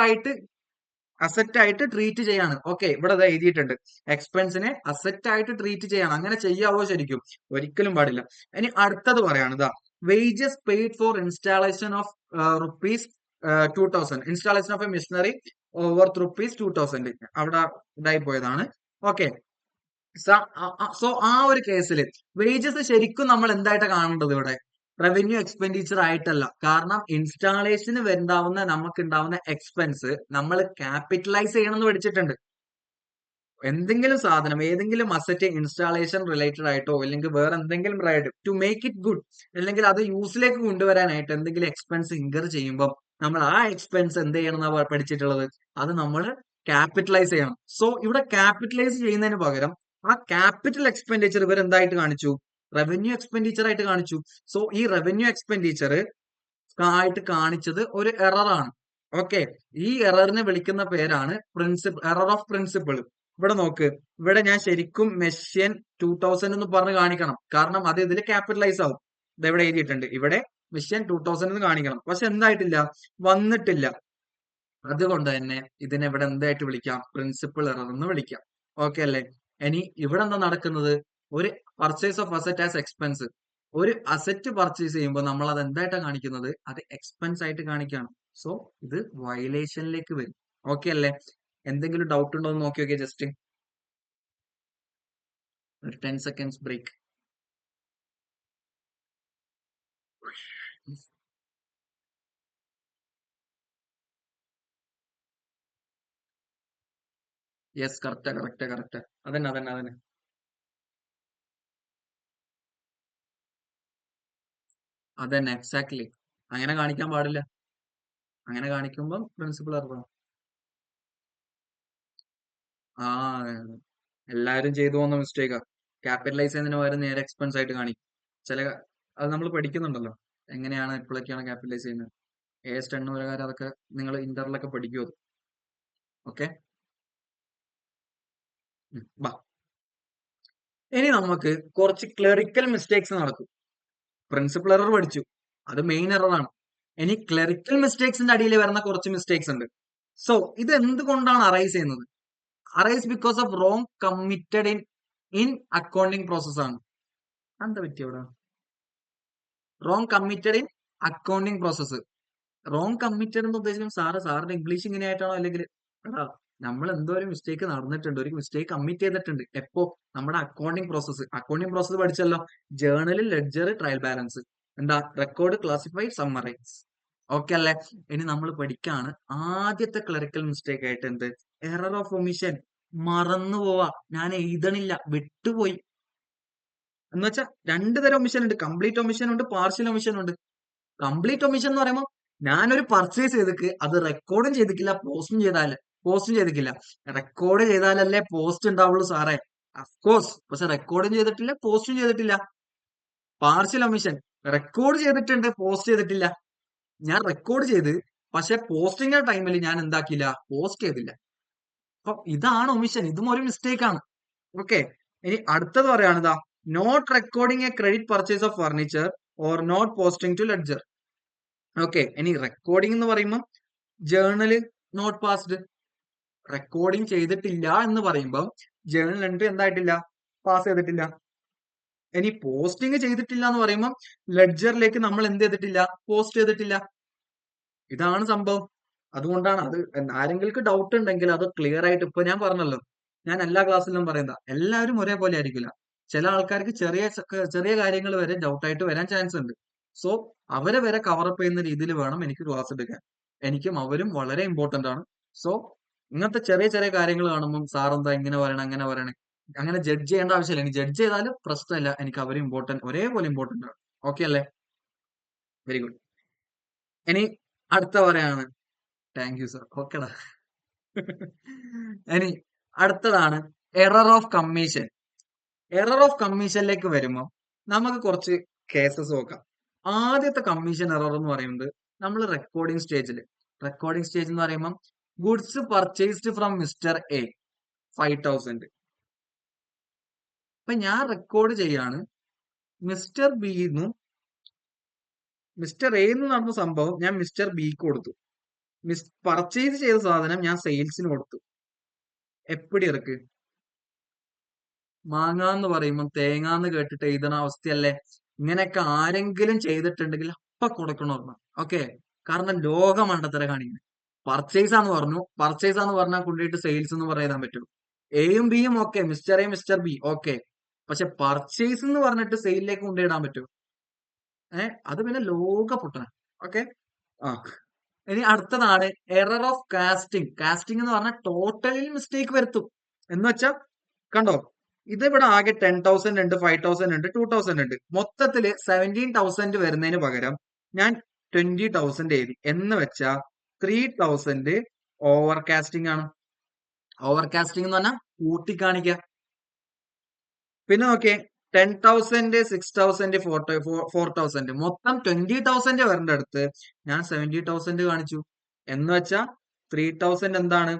ആയിട്ട് ട്രീറ്റ് ചെയ്യാണ്. ഓക്കെ, ഇവിടെ അത് എഴുതിയിട്ടുണ്ട്. എക്സ്പെൻസിനെ അസറ്റ് ആയിട്ട് ട്രീറ്റ് ചെയ്യാണ്. അങ്ങനെ ചെയ്യാവോ? ശരിക്കും ഒരിക്കലും പാടില്ല. ഇനി അടുത്തത് പറയാണ്, ഇതാ wages paid for installation of rupees 2000, installation of a machinery worth rupees 2000. അവിടെ ഇതായി പോയതാണ്. ഓക്കെ, സോ ആ ഒരു കേസിൽ വേജസ് ശരിക്കും നമ്മൾ എന്തായിട്ടാ കാണേണ്ടത്? ഇവിടെ റവന്യൂ എക്സ്പെൻഡിച്ചർ ആയിട്ടല്ല. കാരണം ഇൻസ്റ്റാളേഷന് നമുക്ക് ഉണ്ടാവുന്ന എക്സ്പെൻസ് നമ്മൾ ക്യാപിറ്റലൈസ് ചെയ്യണമെന്ന് പഠിച്ചിട്ടുണ്ട്. എന്തെങ്കിലും സാധനം, ഏതെങ്കിലും അസറ്റ് ഇൻസ്റ്റാളേഷൻ റിലേറ്റഡ് ആയിട്ടോ അല്ലെങ്കിൽ വേറെ എന്തെങ്കിലും related to make it good, അല്ലെങ്കിൽ അത് യൂസിലേക്ക് കൊണ്ടുവരാനായിട്ട് എന്തെങ്കിലും എക്സ്പെൻസ് ഇൻകർ ചെയ്യുമ്പോൾ നമ്മൾ ആ എക്സ്പെൻസ് എന്ത് ചെയ്യണം എന്നാ പഠിച്ചിട്ടുള്ളത്? അത് നമ്മൾ ക്യാപിറ്റലൈസ് ചെയ്യണം. സോ ഇവിടെ ക്യാപിറ്റലൈസ് ചെയ്യുന്നതിന് പകരം ആ ക്യാപിറ്റൽ എക്സ്പെൻഡിച്ചർ ഇവർ എന്തായിട്ട് കാണിച്ചു? റവന്യൂ എക്സ്പെൻഡിച്ചർ ആയിട്ട് കാണിച്ചു. സോ ഈ റവന്യൂ എക്സ്പെൻഡിച്ചർ ആയിട്ട് കാണിച്ചത് ഒരു എററാണ്. ഓക്കെ, ഈ എററിനെ വിളിക്കുന്ന പേരാണ് എറർ ഓഫ് പ്രിൻസിപ്പിൾ. ഇവിടെ നോക്ക്, ഇവിടെ ഞാൻ ശരിക്കും മെഷ്യൻ 2000 എന്ന് പറഞ്ഞ് കാണിക്കണം. കാരണം അത് ഇതിൽ ക്യാപിറ്റലൈസ് ആവും. ഇത് എവിടെ എഴുതിയിട്ടുണ്ട്? ഇവിടെ മെഷ്യൻ 2000 എന്ന് കാണിക്കണം. പക്ഷെ എന്തായിട്ടില്ല, വന്നിട്ടില്ല. അതുകൊണ്ട് തന്നെ ഇതിനെ ഇവിടെ എന്തായിട്ട് വിളിക്കാം? പ്രിൻസിപ്പിൾ എറർ എന്ന് വിളിക്കാം. ഓക്കെ അല്ലേ? ഇനി ഇവിടെ എന്താ നടക്കുന്നത്? ഒരു purchase of asset as expense. ഒരു അസറ്റ് പർച്ചേസ് ചെയ്യുമ്പോൾ നമ്മൾ അത് എന്തായിട്ടാണ് കാണിക്കുന്നത്? അത് എക്സ്പെൻസ് ആയിട്ട് കാണിക്കുകയാണ്. സോ ഇത് വയലേഷനിലേക്ക് വരും. ഓക്കെ അല്ലേ? എന്തെങ്കിലും ഡൗട്ട് ഉണ്ടോ എന്ന് നോക്കി നോക്കിയേ. ജസ്റ്റ് ഒരു 10 സെക്കൻഡ്സ് ബ്രേക്ക്. Yes, correct. അതന്നെ. അതന്നെ, എക്സാക്ട്ലി. അങ്ങനെ കാണിക്കാൻ പാടില്ല. അങ്ങനെ കാണിക്കുമ്പോൾ പ്രിൻസിപ്പൾ എററാണ്. ആ, എല്ലാരും ചെയ്തു പോകുന്ന മിസ്റ്റേക്കാ. ക്യാപിറ്റലൈസ് ചെയ്യുന്നതിന് പകരം നേരെ എക്സ്പെൻസ് ആയിട്ട് കാണിക്കും. ചില അത് നമ്മൾ പഠിക്കുന്നുണ്ടല്ലോ, എങ്ങനെയാണ് എപ്പോഴൊക്കെയാണ് ക്യാപിറ്റലൈസ് ചെയ്യുന്നത്. AS10 പ്രകാരം അതൊക്കെ നിങ്ങൾ ഇന്ററിലൊക്കെ പഠിക്കും അത്. ഓക്കെ, ബാ. ഇനി നമുക്ക് കുറച്ച് ക്ലറിക്കൽ മിസ്റ്റേക്സ് നടക്കും. പ്രിൻസിപ്പൽ എറർ പഠിച്ചു, അത് മെയിൻ എററാണ്. ഇനി ക്ലറിക്കൽ മിസ്റ്റേക്സിന്റെ അടിയിൽ വരുന്ന കുറച്ച് മിസ്റ്റേക്സ് ഉണ്ട്. സോ ഇത് എന്തുകൊണ്ടാണ് അറൈസ് ചെയ്യുന്നത്? Arise because of wrong committed in accounting process ആണ്. എന്താ പറ്റിയ അവിടെ? Wrong committed in accounting process. Wrong committed എന്ന് ഉദ്ദേശിക്കുന്നത് സാറിന്റെ ഇംഗ്ലീഷ് ഇങ്ങനെ ആയിട്ടാണോ? അല്ലെങ്കിൽ എടാ, നമ്മൾ എന്തോ ഒരു മിസ്റ്റേക്ക് നടന്നിട്ടുണ്ട്, ഒരു മിസ്റ്റേക്ക് കമ്മിറ്റ് ചെയ്തിട്ടുണ്ട്. എപ്പോ? നമ്മുടെ അക്കൗണ്ടിങ് പ്രോസസ് പഠിച്ചല്ലോ. Journal, ledger, trial balance. എന്താ? Record, classify, summarise. ഓക്കെ അല്ലേ? ഇനി നമ്മൾ പഠിക്കാണ് ആദ്യത്തെ ക്ലറിക്കൽ മിസ്റ്റേക്ക് ആയിട്ട് എന്ത്? Error of omission. മറന്നു പോവാ, ഞാൻ എഴുതണില്ല, വിട്ടുപോയി. എന്ന് വെച്ചാൽ രണ്ടു തരം ഒമിഷൻ ഉണ്ട്. കംപ്ലീറ്റ് ഒമിഷൻ ഉണ്ട്, പാർഷ്യൽ ഒമിഷൻ ഉണ്ട്. കംപ്ലീറ്റ് ഒമിഷൻ എന്ന് പറയുമ്പോൾ ഞാനൊരു പർച്ചേസ് ചെയ്തിട്ട് അത് റെക്കോർഡും ചെയ്തിട്ടില്ല, പോസ്റ്റും ചെയ്തിട്ടില്ല. റെക്കോർഡ് ചെയ്താലല്ലേ പോസ്റ്റ് ഉണ്ടാവുള്ളൂ സാറേ. അഫ്കോഴ്സ്. പക്ഷെ റെക്കോർഡും ചെയ്തിട്ടില്ല, പോസ്റ്റും ചെയ്തിട്ടില്ല. പാർഷ്യൽ ഒമിഷൻ, റെക്കോർഡ് ചെയ്തിട്ടുണ്ട്, പോസ്റ്റ് ചെയ്തിട്ടില്ല. ഞാൻ റെക്കോർഡ് ചെയ്ത്, പക്ഷെ പോസ്റ്റിംഗ് ടൈമിൽ ഞാൻ എന്താക്കിയില്ല? പോസ്റ്റ് ചെയ്തില്ല. അപ്പൊ ഇതാണ് ഒമിഷൻ. ഇതും ഒരു മിസ്റ്റേക്ക് ആണ്. ഓക്കെ, ഇനി അടുത്തത് പറയാണിതാ, not recording a credit purchase of furniture or not posting to ledger. Okay, ഇനി റെക്കോർഡിംഗ് എന്ന് പറയുമ്പോൾ ജേർണല് നോട്ട് പാസ്ഡ്, റെക്കോർഡിംഗ് ചെയ്തിട്ടില്ല എന്ന് പറയുമ്പോൾ ജേർണൽ എൻട്രി എന്തായിട്ടില്ല, പാസ് ചെയ്തിട്ടില്ല. ഇനി പോസ്റ്റിംഗ് ചെയ്തിട്ടില്ല എന്ന് പറയുമ്പോൾ ലെഡ്ജറിലേക്ക് നമ്മൾ എന്ത് ചെയ്തിട്ടില്ല, പോസ്റ്റ് ചെയ്തിട്ടില്ല. ഇതാണ് സംഭവം. അതുകൊണ്ടാണ് അത് ആരെങ്കിലും ഡൗട്ട് ഉണ്ടെങ്കിൽ അത് ക്ലിയർ ആയിട്ട്, ഇപ്പൊ ഞാൻ പറഞ്ഞല്ലോ, ഞാൻ എല്ലാ ക്ലാസ്സിലും പറയുന്ന എല്ലാവരും ഒരേപോലെ ആയിരിക്കില്ല. ചില ആൾക്കാർക്ക് ചെറിയ കാര്യങ്ങൾ വരെ ഡൗട്ട് ആയിട്ട് വരാൻ ചാൻസ് ഉണ്ട്. സോ അവരെ വരെ കവറപ്പ് ചെയ്യുന്ന രീതിയിൽ വേണം എനിക്ക് ക്ലാസ് എടുക്കാൻ. എനിക്കും അവരും വളരെ ഇമ്പോർട്ടന്റ് ആണ്. സോ ഇങ്ങനത്തെ ചെറിയ ചെറിയ കാര്യങ്ങൾ കാണുമ്പോൾ സാർ എന്താ ഇങ്ങനെ പറയണം അങ്ങനെ പറയണേ, അങ്ങനെ ജഡ്ജ് ചെയ്യേണ്ട ആവശ്യമില്ല. എനിക്ക് ജഡ്ജ് ചെയ്താലും പ്രശ്നമില്ല, എനിക്ക് അവരും ഇമ്പോർട്ടന്റ്, ഒരേപോലെ ഇമ്പോർട്ടന്റ് ആണ്. ഓക്കെ അല്ലേ? Very good. ഇനി അടുത്ത പറയാണ്, താങ്ക് യു സർ. ഓക്കെടാ. ഇനി അടുത്തതാണ് error of commission. Error of കമ്മീഷനിലേക്ക് വരുമ്പോൾ നമുക്ക് കുറച്ച് കേസസ് നോക്കാം. ആദ്യത്തെ കമ്മീഷൻ എറർ എന്ന് പറയുന്നത് നമ്മൾ റെക്കോർഡിംഗ് സ്റ്റേജ് എന്ന് പറയുമ്പോൾ goods purchased from mister A 5,000. അപ്പൊ ഞാൻ റെക്കോർഡ് ചെയ്യാണ്, മിസ്റ്റർ ബിന്നും മിസ്റ്റർ എ എന്ന് നടന്ന സംഭവം ഞാൻ മിസ്റ്റർ ബിക്ക് കൊടുത്തു. പർച്ചേസ് ചെയ്ത സാധനം ഞാൻ സെയിൽസിന് കൊടുത്തു. എപ്പിടി ഇറക്ക് മാങ്ങാന്ന് പറയുമ്പോൾ തേങ്ങാന്ന് കേട്ടിട്ട് എഴുതണ അവസ്ഥയല്ലേ? ഇങ്ങനെയൊക്കെ ആരെങ്കിലും ചെയ്തിട്ടുണ്ടെങ്കിൽ അപ്പൊ കൊടുക്കണോർമ്മ. ഓക്കെ, കാരണം ലോക മണ്ടത്തര കാണിക്കുന്നത്. പർച്ചേസാന്ന് പറഞ്ഞു, പർച്ചേസാന്ന് പറഞ്ഞാൽ കൊണ്ടുപോയിട്ട് സെയിൽസ് എന്ന് പറയാൻ പറ്റും. എയും ബിയും okay, mister A mister B okay, പക്ഷെ പർച്ചേസ് എന്ന് പറഞ്ഞിട്ട് സെയിലിലേക്ക് കൊണ്ടുപോയിടാൻ പറ്റും? അത് പിന്നെ ലോക പൊട്ടന. ഓക്കെ, ആ ഇനി അടുത്തതാണ് എറർ ഓഫ് കാസ്റ്റിംഗ്. കാസ്റ്റിംഗ് എന്ന് പറഞ്ഞാൽ ടോട്ടലിൽ മിസ്റ്റേക്ക് വരുത്തും. എന്ന് വെച്ചാ കണ്ടോ, ഇത് ഇവിടെ ആകെ 10,000 ഉണ്ട്, 5,000 ഉണ്ട്, 2,000 ഉണ്ട്. മൊത്തത്തില് 17,000 വരുന്നതിന് പകരം ഞാൻ 20,000 എഴുതി. എന്ന് വെച്ചാ 3,000 ഓവർ കാസ്റ്റിംഗ് ആണ്. ഓവർ കാസ്റ്റിംഗ് എന്ന് പറഞ്ഞാൽ കൂട്ടിക്കാണിക്കുക. പിന്നെ നോക്കിയേ, 10,000, 6,000, 4,000 മൊത്തം 20,000 വരേണ്ട അടുത്ത് ഞാൻ 70,000 കാണിച്ചു. എന്ന് വെച്ചാ 3,000 എന്താണ്,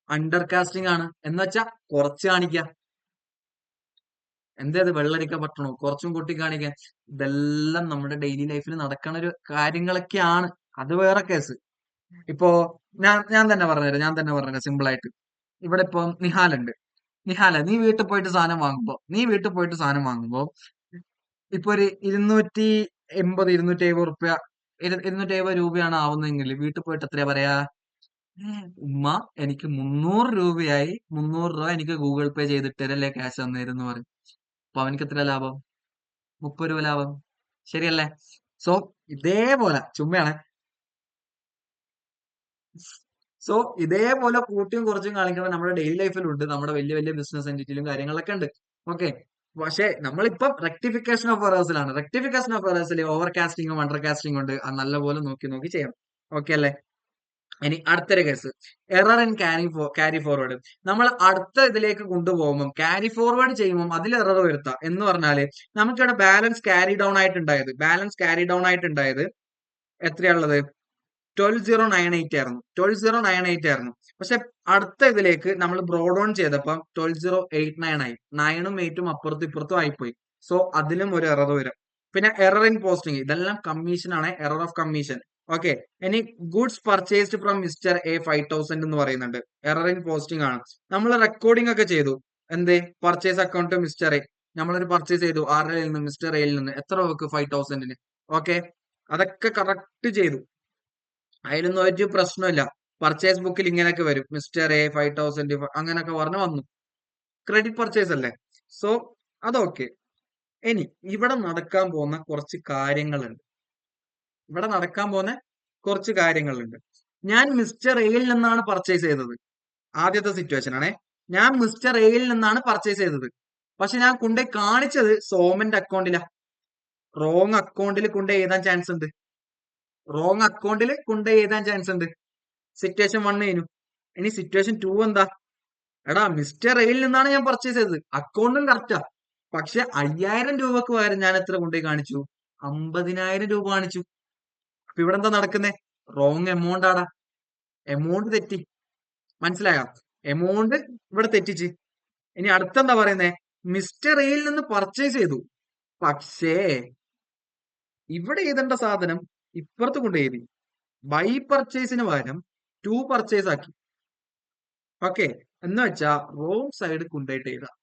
അണ്ടർ കാസ്റ്റിംഗ് ആണ്. എന്ന് വെച്ചാ കുറച്ച് കാണിക്കുക. എന്തേത് വെള്ളരിക്ക പറ്റണോ, കുറച്ചും കൂട്ടി കാണിക്കാൻ. ഇതെല്ലാം നമ്മുടെ ഡെയിലി ലൈഫിൽ നടക്കണ ഒരു കാര്യങ്ങളൊക്കെയാണ്. അത് വേറെ കേസ്. ഇപ്പോ ഞാൻ തന്നെ പറഞ്ഞുതരാം സിമ്പിൾ ആയിട്ട്. ഇവിടെ ഇപ്പൊ നിഹാലുണ്ട്. നിഹാല, നീ വീട്ടിൽ പോയിട്ട് സാധനം വാങ്ങുമ്പോ ഇപ്പൊ ഒരു 280 270 റുപ്യ 270 രൂപയാണ് ആവുന്നതെങ്കിൽ വീട്ടിൽ പോയിട്ട് എത്രയാ പറയാ, ഉമ്മ എനിക്ക് 300 രൂപയായി, 300 രൂപ എനിക്ക് ഗൂഗിൾ പേ ചെയ്തിട്ടല്ലേ ക്യാഷ് തന്നേരെന്ന് പറയും. അപ്പൊ അവനക്ക് എത്ര ലാഭം? 30 രൂപ ലാഭം. ശരിയല്ലേ? സോ ഇതേപോലെ ചുമ്മയാണ്. സോ ഇതേപോലെ കൂട്ടിയും കുറച്ചും കാണിക്കുമ്പോൾ നമ്മുടെ ഡെയിലി ലൈഫിലുണ്ട്, നമ്മുടെ വലിയ വലിയ ബിസിനസ് എൻറ്റിറ്റിയിലും കാര്യങ്ങളൊക്കെ ഉണ്ട്. ഓക്കെ, പക്ഷെ നമ്മളിപ്പം റെക്ടിഫിക്കേഷൻ ഓഫ് എറേഴ്സിലാണ്. റെക്ടിഫിക്കേഷൻ ഓഫ് എറേഴ്സിൽ ഓവർ കാസ്റ്റിംഗും അണ്ടർ കാസ്റ്റിംഗും ഉണ്ട്. അത് നല്ലപോലെ നോക്കി നോക്കി ചെയ്യണം. ഓക്കെ അല്ലേ? ഇനി അടുത്തൊരു case, error in carry forward. നമ്മൾ അടുത്ത ഇതിലേക്ക് കൊണ്ടുപോകുമ്പോൾ ക്യാരി ഫോർവേഡ് ചെയ്യുമ്പോൾ അതിൽ എറർ വരുത്താം. എന്ന് പറഞ്ഞാല് നമുക്കിവിടെ ബാലൻസ് ക്യാരി ഡൗൺ ആയിട്ടുണ്ടായത് എത്രയാണുള്ളത്? 12,098 ആയിരുന്നു. 12,098 ആയിരുന്നു. പക്ഷെ അടുത്ത ഇതിലേക്ക് നമ്മൾ ബ്രോഡ് ഓൺ ചെയ്തപ്പം 12,089 ആയി. 9ഉം 8ഉം അപ്പുറത്തും ഇപ്പുറത്തും ആയിപ്പോയി. സോ അതിലും ഒരു എറർ വരും. പിന്നെ എറർ ഇൻ പോസ്റ്റിംഗ്, ഇതെല്ലാം കമ്മീഷൻ ആണ്, എറർ ഓഫ് കമ്മീഷൻ. ഓക്കെ, ഇനി goods purchased from mister A 5,000 എന്ന് പറയുന്നുണ്ട്. എറർ ഇൻ പോസ്റ്റിംഗ് ആണ്. നമ്മൾ റെക്കോർഡിംഗ് ഒക്കെ ചെയ്തു. എന്ത് പർച്ചേസ് അക്കൗണ്ട് മിസ്റ്റർ എ, നമ്മളൊരു പർച്ചേസ് ചെയ്തു ആറിൽ നിന്ന് മിസ്റ്റർ എയിൽ നിന്ന്. എത്ര രൂപക്ക്? 5,000. ഓക്കെ, അതൊക്കെ കറക്റ്റ് ചെയ്തു. അതിലൊന്നും ഒരു പ്രശ്നമില്ല. പർച്ചേസ് ബുക്കിൽ ഇങ്ങനെയൊക്കെ വരും, മിസ്റ്റർ എ 5,000 അങ്ങനെയൊക്കെ പറഞ്ഞു വന്നു. ക്രെഡിറ്റ് പർച്ചേസ് അല്ലേ? സോ അതൊക്കെ. ഇനി ഇവിടെ നടക്കാൻ പോകുന്ന കുറച്ച് കാര്യങ്ങളുണ്ട്. ഞാൻ മിസ്റ്റർ എയിൽ നിന്നാണ് പർച്ചേസ് ചെയ്തത്. ആദ്യത്തെ സിറ്റുവേഷൻ ആണേ. ഞാൻ മിസ്റ്റർ എയിൽ നിന്നാണ് പർച്ചേസ് ചെയ്തത്. പക്ഷെ ഞാൻ കൊണ്ടേ കാണിച്ചത് സോമന്റെ അക്കൗണ്ടിലാ. റോങ് അക്കൗണ്ടിൽ കൊണ്ടേ എഴുതാൻ ചാൻസ് ഉണ്ട്. സിറ്റുവേഷൻ 1 കഴിഞ്ഞു. ഇനി സിറ്റുവേഷൻ 2 എന്താ? എടാ, മിസ്റ്റർ എയിൽ നിന്നാണ് ഞാൻ പർച്ചേസ് ചെയ്തത്, അക്കൗണ്ടും കറക്റ്റാ. പക്ഷെ 5,000 രൂപക്ക് പകരം ഞാൻ എത്ര കൊണ്ടുപോയി കാണിച്ചു? 50,000 രൂപ കാണിച്ചു. അപ്പൊ ഇവിടെ എന്താ നടക്കുന്നേ? റോങ് എമൗണ്ട് ആടാ. എമൗണ്ട് തെറ്റി. മനസ്സിലായോ? എമൗണ്ട് ഇവിടെ തെറ്റിച്ച്. ഇനി അടുത്തെന്താ പറയുന്നേ, മിസ്റ്റർ എയിൽ നിന്ന് പർച്ചേസ് ചെയ്തു, പക്ഷേ ഇവിടെ എഴുതേണ്ട സാധനം ഇപ്പുറത്ത് കൊണ്ട് എഴുതി, ബൈ പർച്ചേസിന് പകരം ടു പർച്ചേസ് ആക്കി. ഓക്കെ, എന്ന് വെച്ചാ റോങ് സൈഡ് കൊണ്ടുപോയിട്ട് എഴുതാം,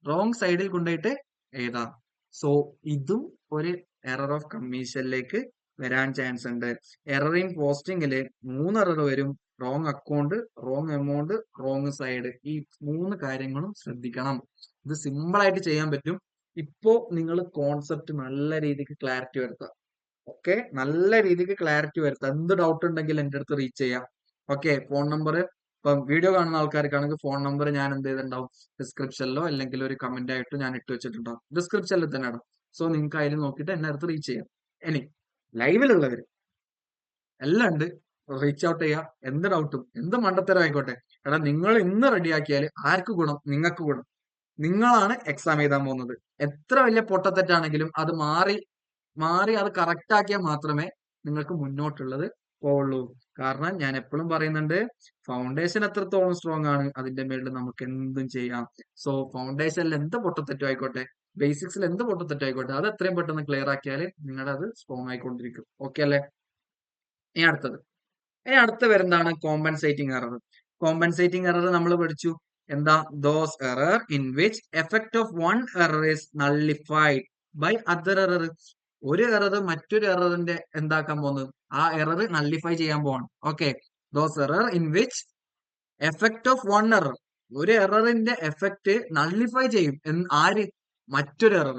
റോങ് സൈഡിൽ കൊണ്ടുപോയിട്ട് എഴുതാം. സോ ഇതും ഒരു എറർ ഓഫ് കമ്മീഷനിലേക്ക് വരാൻ ചാൻസ് ഉണ്ട്. എറർ ഇൻ പോസ്റ്റിംഗില് 3 എറർ വരും, wrong account, wrong amount, wrong side. ഈ 3 കാര്യങ്ങളും ശ്രദ്ധിക്കണം. ഇത് സിമ്പിൾ ആയിട്ട് ചെയ്യാൻ പറ്റും. ഇപ്പോ നിങ്ങൾ കോൺസെപ്റ്റ് നല്ല രീതിക്ക് ക്ലാരിറ്റി വരുത്തുക. ഓക്കെ, നല്ല രീതിക്ക് ക്ലാരിറ്റി വരുത്തുക. എന്ത് ഡൗട്ട് ഉണ്ടെങ്കിൽ എൻ്റെ അടുത്ത് റീച്ച് ചെയ്യാം. ഓക്കെ, ഫോൺ നമ്പർ, ഇപ്പം വീഡിയോ കാണുന്ന ആൾക്കാർക്കാണെങ്കിൽ ഫോൺ നമ്പർ ഞാൻ എന്ത് ചെയ്തിട്ടുണ്ടാവും, ഡിസ്ക്രിപ്ഷനിലോ അല്ലെങ്കിൽ ഒരു കമന്റ് ആയിട്ട് ഞാൻ ഇട്ട് വെച്ചിട്ടുണ്ടാവും, ഡിസ്ക്രിപ്ഷനിൽ തന്നെ ഇടാം. സോ നിങ്ങൾക്ക് അതിൽ നോക്കിയിട്ട് എന്നെ അടുത്ത് റീച്ച് ചെയ്യാം. ഇനി ലൈവിലുള്ളവര് എല്ലാം ഉണ്ട്, റീച്ച് ഔട്ട് ചെയ്യുക. എന്ത് ഡൗട്ടും എന്ത് മണ്ടത്തരം ആയിക്കോട്ടെ, എടാ നിങ്ങൾ ഇന്ന് റെഡിയാക്കിയാൽ ആർക്ക് ഗുണം, നിങ്ങൾക്ക് ഗുണം. നിങ്ങളാണ് എക്സാം എഴുതാൻ പോകുന്നത്. എത്ര വലിയ പൊട്ടത്തെറ്റാണെങ്കിലും അത് മാറി മാറി അത് കറക്റ്റ് ആക്കിയാൽ മാത്രമേ നിങ്ങൾക്ക് മുന്നോട്ടുള്ളത് പോവുള്ളൂ. കാരണം ഞാൻ എപ്പോഴും പറയുന്നുണ്ട്, ഫൗണ്ടേഷൻ എത്രത്തോളം സ്ട്രോങ് ആണ് അതിന്റെ മേളിൽ നമുക്ക് എന്തും ചെയ്യാം. സോ ഫൗണ്ടേഷനിൽ എന്ത് പൊട്ടത്തെറ്റോ ആയിക്കോട്ടെ, ബേസിക്സിൽ എന്ത് പൊട്ടത്തെറ്റോ ആയിക്കോട്ടെ, അത് എത്രയും പെട്ടെന്ന് ക്ലിയർ ആക്കിയാൽ നിങ്ങളുടെ അത് സ്ട്രോങ് ആയിക്കൊണ്ടിരിക്കും. ഓക്കെ അല്ലേ? ഇനി അടുത്തത്, ഇനി അടുത്ത വരുന്നതാണ് കോമ്പൻസേറ്റിംഗ് എറർ. കോമ്പൻസേറ്റിംഗ് എറർ നമ്മൾ പഠിച്ചു എന്താ, those error in which effect of one error is nullified by other error. ഒരു എറർ മറ്റൊരു എററിന്റെ എന്താക്കാൻ പോകുന്നത്, ആ എറർ നള്ളിഫൈ ചെയ്യാൻ പോവാണ്. ഓക്കെ, those error in which effect of one error, ഒരു എററിന്റെ എഫക്ട് നള്ളിഫൈ ചെയ്യും. ആര്, മറ്റൊരു എറർ.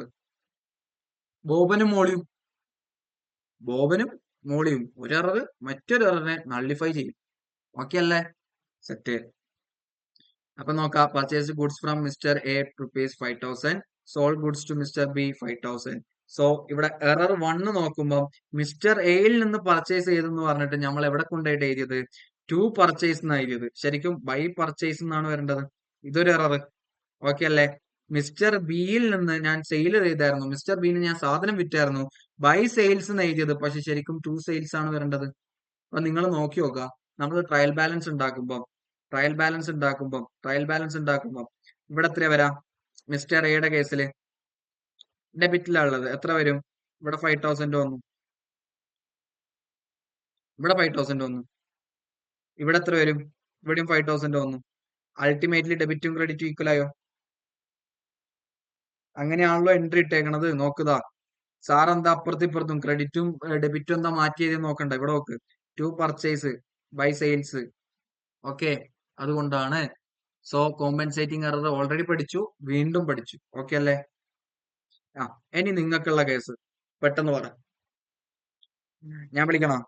ബോബനും മോളിയും, ബോബനും മോളിയും ഒരു എറർ മറ്റൊരു എററിനെ നള്ളിഫൈ ചെയ്യും. ഓക്കെ അല്ലേ? സെറ്റ്. അപ്പൊ നോക്കാം, purchase goods from mister A ₹5,000, sold goods to mister B 5,000. So ഇവിടെ എറർ 1 നോക്കുമ്പോൾ മിസ്റ്റർ എയിൽ നിന്ന് പർച്ചേസ് ചെയ്തെന്ന് പറഞ്ഞിട്ട് നമ്മൾ എവിടെ കൊണ്ടായിട്ട് എഴുതിയത്, ടു പർച്ചേസ് എന്നാണ് എഴുതിയത്. ശരിക്കും ബൈ പർച്ചേസ് എന്നാണ് വരേണ്ടത്. ഇതൊരു എറർ. ഓക്കെ അല്ലേ? മിസ്റ്റർ ബിയിൽ നിന്ന് ഞാൻ സെയിൽ ചെയ്തായിരുന്നു, മിസ്റ്റർ ബിന്ന് ഞാൻ സാധനം വിറ്റായിരുന്നു, ബൈ സെയിൽസ് എന്ന് എഴുതിയത്. പക്ഷെ ശരിക്കും ടു സെയിൽസ് ആണ് വരേണ്ടത്. അപ്പൊ നിങ്ങൾ നോക്കി നോക്കുക, നമ്മൾ ട്രയൽ ബാലൻസ് ഉണ്ടാക്കുമ്പോൾ ഇവിടെ എത്ര വരാം, മിസ്റ്റർ എയുടെ കേസിൽ ഡെബിറ്റിലുള്ളത് എത്ര വരും, ഇവിടെ 5,000 വന്നു, ഇവിടെ 5,000 വന്നു, ഇവിടെ എത്ര വരും, ഇവിടെയും 5,000 വന്നു. അൾട്ടിമേറ്റ്ലി ഡെബിറ്റും ക്രെഡിറ്റും ഈക്വൽ ആയോ? അങ്ങനെയാണല്ലോ എൻട്രി ഇട്ടേക്കണത്. നോക്കുക, സാർ എന്താ അപ്പുറത്തും ഇപ്പുറത്തും ക്രെഡിറ്റും ഡെബിറ്റും എന്താ മാറ്റിയത് നോക്കണ്ട. ഇവിടെ നോക്ക്, to purchase by sales. Okay, അതുകൊണ്ടാണ്. സോ കോമ്പൻസേറ്റിംഗ് എറർ ഓൾറെഡി പഠിച്ചു, വീണ്ടും പഠിച്ചു. ഓക്കെ അല്ലേ? ആ, ഇനി നിങ്ങൾക്കുള്ള കേസ് പെട്ടെന്ന് പറ. ഞാൻ വിളിക്കണോ?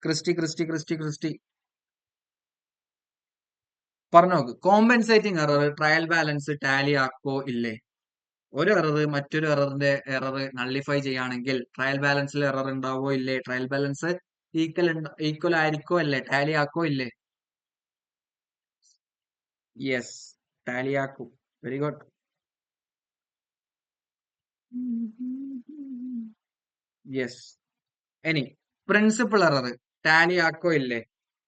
ക്രിസ്റ്റി പറഞ്ഞു നോക്ക്. Compensating error trial balance tally ആക്കോ ഇല്ലേ? ഒരു എറർ മറ്റൊരു എററിന്റെ എറർ നള്ളിഫൈ ചെയ്യുകയാണെങ്കിൽ ട്രയൽ ബാലൻസിൽ എറർ ഉണ്ടാവോ ഇല്ലേ? ട്രയൽ ബാലൻസ് ഈക്വൽ ആയിരിക്കോ അല്ലേ? ടാലി ആക്കോ ഇല്ലേ? യെസ്, ടാലി ആക്കും. Very good. യെസ്. ഇനി പ്രിൻസിപ്പൽ എറർ ടാലി ആക്കോ ഇല്ലേ?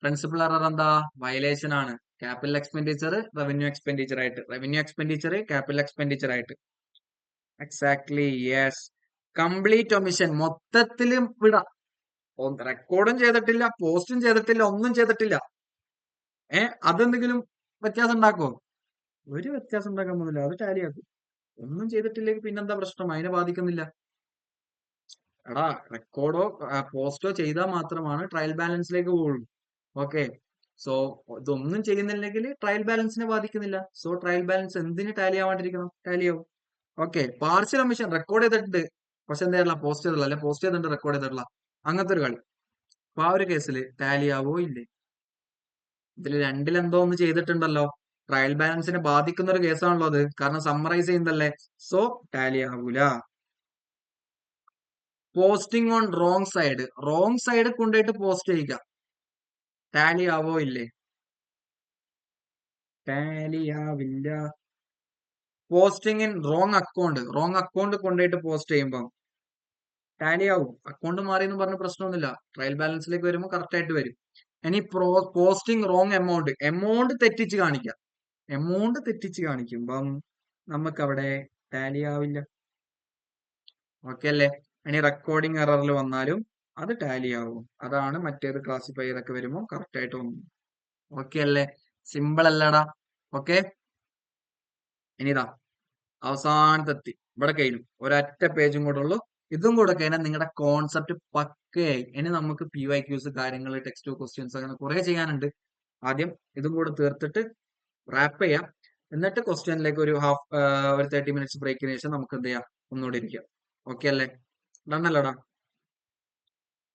പ്രിൻസിപ്പൽ എറർ എന്താ, വയലേഷൻ ആണ്. ക്യാപിറ്റൽ എക്സ്പെൻഡിച്ചർ റവന്യൂ എക്സ്പെൻഡിച്ചർ ആയിട്ട്, റവന്യൂ എക്സ്പെൻഡിച്ചർ ക്യാപിറ്റൽ എക്സ്പെൻഡിച്ചർ ആയിട്ട്. Exactly, yes. കംപ്ലീറ്റ് ഒമിഷൻ, മൊത്തത്തിലും വിടാം. റെക്കോർഡും ചെയ്തിട്ടില്ല, പോസ്റ്റും ചെയ്തിട്ടില്ല, ഒന്നും ചെയ്തിട്ടില്ല. അതെന്തെങ്കിലും വ്യത്യാസം ഉണ്ടാക്കോ? ഒരു വ്യത്യാസം ഉണ്ടാക്കാൻ പോകുന്നില്ല, അത് ടാലിയാക്കും. ഒന്നും ചെയ്തിട്ടില്ലെങ്കിൽ പിന്നെന്താ പ്രശ്നം, അതിനെ ബാധിക്കുന്നില്ല. എടാ, റെക്കോർഡോ പോസ്റ്റോ ചെയ്താൽ മാത്രമാണ് ട്രയൽ ബാലൻസിലേക്ക് പോകുള്ളൂ. ഓക്കെ, സോ ഇതൊന്നും ചെയ്യുന്നില്ലെങ്കിൽ ട്രയൽ ബാലൻസിനെ ബാധിക്കുന്നില്ല. സോ ട്രയൽ ബാലൻസ് എന്തിന് ടാലി ആവാണ്ടിരിക്കണം, ടാലി ആവും. ഓക്കെ, പാർഷ്യൽ ഒമിഷൻ റെക്കോർഡ് ചെയ്തിട്ടുണ്ട് പക്ഷെ എന്താ പോസ്റ്റ് ചെയ്തില്ല, അല്ലെ പോസ്റ്റ് ചെയ്തിട്ടുണ്ട് റെക്കോർഡ് ചെയ്തിട്ടില്ല, അങ്ങനത്തെ ഒരു കളി. അപ്പൊ ആ ഒരു കേസിൽ ടാലി ആവോ ഇല്ലേ? ഇതിൽ രണ്ടിലെന്തോ ഒന്ന് ചെയ്തിട്ടുണ്ടല്ലോ, ട്രയൽ ബാലൻസിനെ ബാധിക്കുന്ന ഒരു കേസാണല്ലോ അത്, കാരണം സമ്മറൈസ് ചെയ്യുന്നതല്ലേ. സോ ടാലി ആവൂല. പോസ്റ്റിംഗ് ഓൺ റോങ് സൈഡ് കൊണ്ടുപോയിട്ട് പോസ്റ്റ് ചെയ്യുക, ടാലി ആവോ ഇല്ലേ? ടാലി ആവില്ല. പോസ്റ്റിംഗ് ഇൻ റോങ് അക്കൗണ്ട് കൊണ്ടുപോയിട്ട് പോസ്റ്റ് ചെയ്യുമ്പോൾ ടാലി ആവും. അക്കൗണ്ട് മാറി എന്ന് പറഞ്ഞ പ്രശ്നമൊന്നുമില്ല, ട്രയൽ ബാലൻസിലേക്ക് വരുമ്പോൾ കറക്റ്റ് ആയിട്ട് വരും. ഇനി പോസ്റ്റിംഗ് റോങ് എമൗണ്ട് തെറ്റിച്ച് കാണിക്കാം. എമൗണ്ട് തെറ്റിച്ച് കാണിക്കുമ്പം നമുക്കവിടെ ടാലി ആവില്ല. ഓക്കെ അല്ലേ? ഇനി റെക്കോർഡിംഗ് എററിൽ വന്നാലും അത് ടാലി ആവും. അതാണ് മറ്റേത് ക്ലാസിഫയർ ഒക്കെ വരുമ്പോൾ കറക്റ്റ് ആയിട്ട് വന്നു. ഓക്കെ അല്ലേ? സിമ്പിൾ അല്ലടാ. ഓക്കെ, ഇനിതാ അവസാനത്തെത്തി. ഇവിടെ കഴിഞ്ഞു. ഒരൊറ്റ പേജും കൂടെ ഉള്ളൂ. ഇതും കൂടെ കഴിഞ്ഞാൽ നിങ്ങളുടെ കോൺസെപ്റ്റ് പക്കയായി. ഇനി നമുക്ക് PYQs കാര്യങ്ങൾ, ടെക്സ്റ്റ് ക്വസ്റ്റ്യൻസ് അങ്ങനെ കുറെ ചെയ്യാനുണ്ട്. ആദ്യം ഇതും കൂടെ തീർത്തിട്ട് റാപ്പ് ചെയ്യാം. എന്നിട്ട് ക്വസ്റ്റ്യനിലേക്ക് ഒരു 30 മിനിറ്റ്സ് ബ്രേക്കിന് ശേഷം നമുക്ക് എന്ത് ചെയ്യാം, ഒന്നുകൂടി ഇരിക്കാം. ഓക്കെ അല്ലേ? ഡണ്ണല്ലടാ.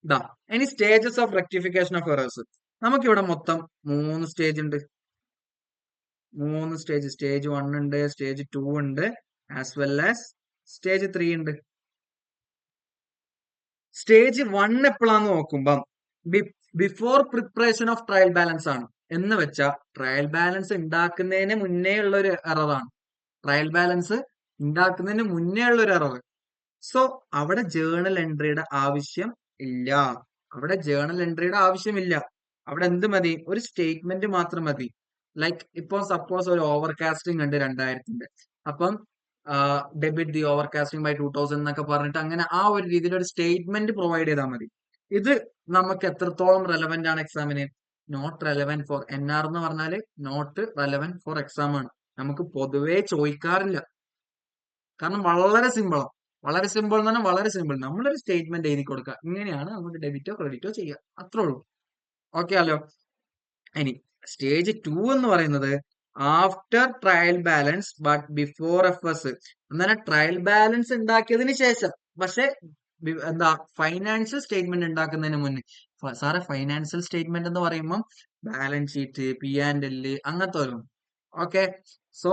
ഇതാ ഇനി stages of rectification of errors. നമുക്കിവിടെ മൊത്തം 3 സ്റ്റേജ് ഉണ്ട്. 3 സ്റ്റേജ്. സ്റ്റേജ് 1 ഉണ്ട്, സ്റ്റേജ് 2 ഉണ്ട്, ആസ് വെൽ ആസ് സ്റ്റേജ് 3 ഉണ്ട്. സ്റ്റേജ് 1 എപ്പോഴാന്ന് നോക്കുമ്പം before preparation of trial balance ആണ്. എന്ന് വെച്ചാൽ ട്രയൽ ബാലൻസ് ഉണ്ടാക്കുന്നതിന് മുന്നേ ഉള്ള ഒരു എററാണ്. ട്രയൽ ബാലൻസ് ഉണ്ടാക്കുന്നതിന് മുന്നേ ഉള്ള ഒരു എറർ. സോ അവിടെ ജേണൽ എൻട്രിയുടെ ആവശ്യം ഇല്ല. അവിടെ എന്ത് മതി? ഒരു സ്റ്റേറ്റ്മെന്റ് മാത്രം മതി. ലൈക്ക് ഇപ്പൊ സപ്പോസ് ഒരു ഓവർകാസ്റ്റിംഗ് ഉണ്ട് 2000-ന്റെ. അപ്പം ഡെബിറ്റ് ദി ഓവർകാസ്റ്റിംഗ് ബൈ 2000 എന്നൊക്കെ പറഞ്ഞിട്ട് അങ്ങനെ ആ ഒരു രീതിയിൽ ഒരു സ്റ്റേറ്റ്മെന്റ് പ്രൊവൈഡ് ചെയ്താൽ മതി. ഇത് നമുക്ക് എത്രത്തോളം റെലവെന്റ് ആണ് എക്സാമിന്? നോട്ട് റെലവെന്റ് ഫോർ NR എന്ന് പറഞ്ഞാല് നോട്ട് റെലവെന്റ് ഫോർ എക്സാം ആണ്. നമുക്ക് പൊതുവേ ചോദിക്കാറില്ല. കാരണം വളരെ സിമ്പിളാണ്. വളരെ സിമ്പിൾ എന്ന് പറഞ്ഞാൽ വളരെ സിമ്പിൾ. നമ്മളൊരു സ്റ്റേറ്റ്മെന്റ് എഴുതി കൊടുക്കുക, ഇങ്ങനെയാണ് നമുക്ക് ഡെബിറ്റോ ക്രെഡിറ്റോ ചെയ്യുക, അത്രേ ഉള്ളൂ. ഓക്കെ അല്ലോ? ഇനി സ്റ്റേജ് 2 എന്ന് പറയുന്നത് after trial balance but before FS. എന്നാൽ ട്രയൽ ബാലൻസ് ഉണ്ടാക്കിയതിന് ശേഷം, പക്ഷെ എന്താ ഫൈനാൻഷ്യൽ സ്റ്റേറ്റ്മെന്റ് ഉണ്ടാക്കുന്നതിന് മുന്നേ. സാറെ ഫൈനാൻഷ്യൽ സ്റ്റേറ്റ്മെന്റ് എന്ന് പറയുമ്പോൾ ബാലൻസ് ഷീറ്റ്, P&L അങ്ങനത്തെ വരും. ഓക്കെ, സോ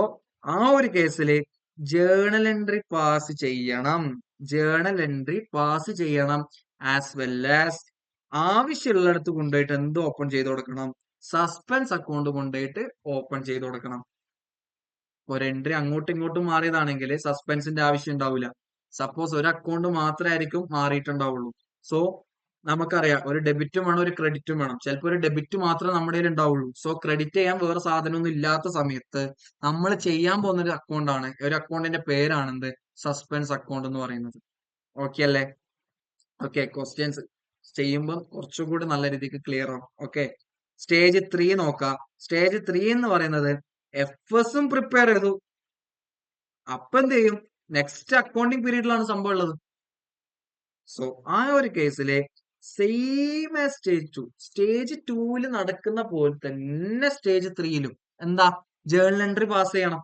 ആ ഒരു കേസില് ജേണൽ എൻട്രി പാസ് ചെയ്യണം. ആസ് വെൽ ആസ് ആവശ്യമുള്ളിടത്ത് കൊണ്ടുപോയിട്ട് എന്ത് ഓപ്പൺ ചെയ്ത് കൊടുക്കണം? സസ്പെൻസ് അക്കൗണ്ട് കൊണ്ടുപോയിട്ട് ഓപ്പൺ ചെയ്ത് കൊടുക്കണം. ഒരു എൻട്രി അങ്ങോട്ടും ഇങ്ങോട്ടും മാറിയതാണെങ്കിൽ സസ്പെൻസിന്റെ ആവശ്യം ഉണ്ടാവില്ല. സപ്പോസ് ഒരു അക്കൗണ്ട് മാത്രമായിരിക്കും മാറിയിട്ടുണ്ടാവുള്ളൂ. സോ നമുക്കറിയാം ഒരു ഡെബിറ്റും വേണം, ഒരു ക്രെഡിറ്റും വേണം. ചിലപ്പോൾ ഒരു ഡെബിറ്റ് മാത്രമേ നമ്മുടെ കയ്യിൽ ഉണ്ടാവുള്ളൂ. സോ ക്രെഡിറ്റ് ചെയ്യാൻ വേറെ സാധനമൊന്നും ഇല്ലാത്ത സമയത്ത് നമ്മൾ ചെയ്യാൻ പോകുന്ന ഒരു അക്കൗണ്ടാണ്, ഒരു അക്കൗണ്ടിന്റെ പേരാണ് എന്ത്? സസ്പെൻസ് അക്കൗണ്ട് എന്ന് പറയുന്നത്. ഓക്കെ അല്ലേ? ഓക്കെ, ക്വസ്റ്റ്യൻസ് ചെയ്യുമ്പോൾ കുറച്ചുകൂടി നല്ല രീതിക്ക് ക്ലിയർ ആവും. ഓക്കെ, സ്റ്റേജ് 3 നോക്കാം. സ്റ്റേജ് 3 എന്ന് പറയുന്നത് FSഉം പ്രിപ്പയർ ചെയ്തു. അപ്പൊ എന്ത് ചെയ്യും? നെക്സ്റ്റ് അക്കൗണ്ടിങ് പീരീഡിലാണ് സംഭവം ഉള്ളത്. സോ ആ ഒരു കേസില് സെയിം ആസ് സ്റ്റേജ് 2. സ്റ്റേജ് 2 നടക്കുന്ന പോലെ തന്നെ സ്റ്റേജ് 3 എന്താ? ജേണൽ എൻട്രി പാസ് ചെയ്യണം.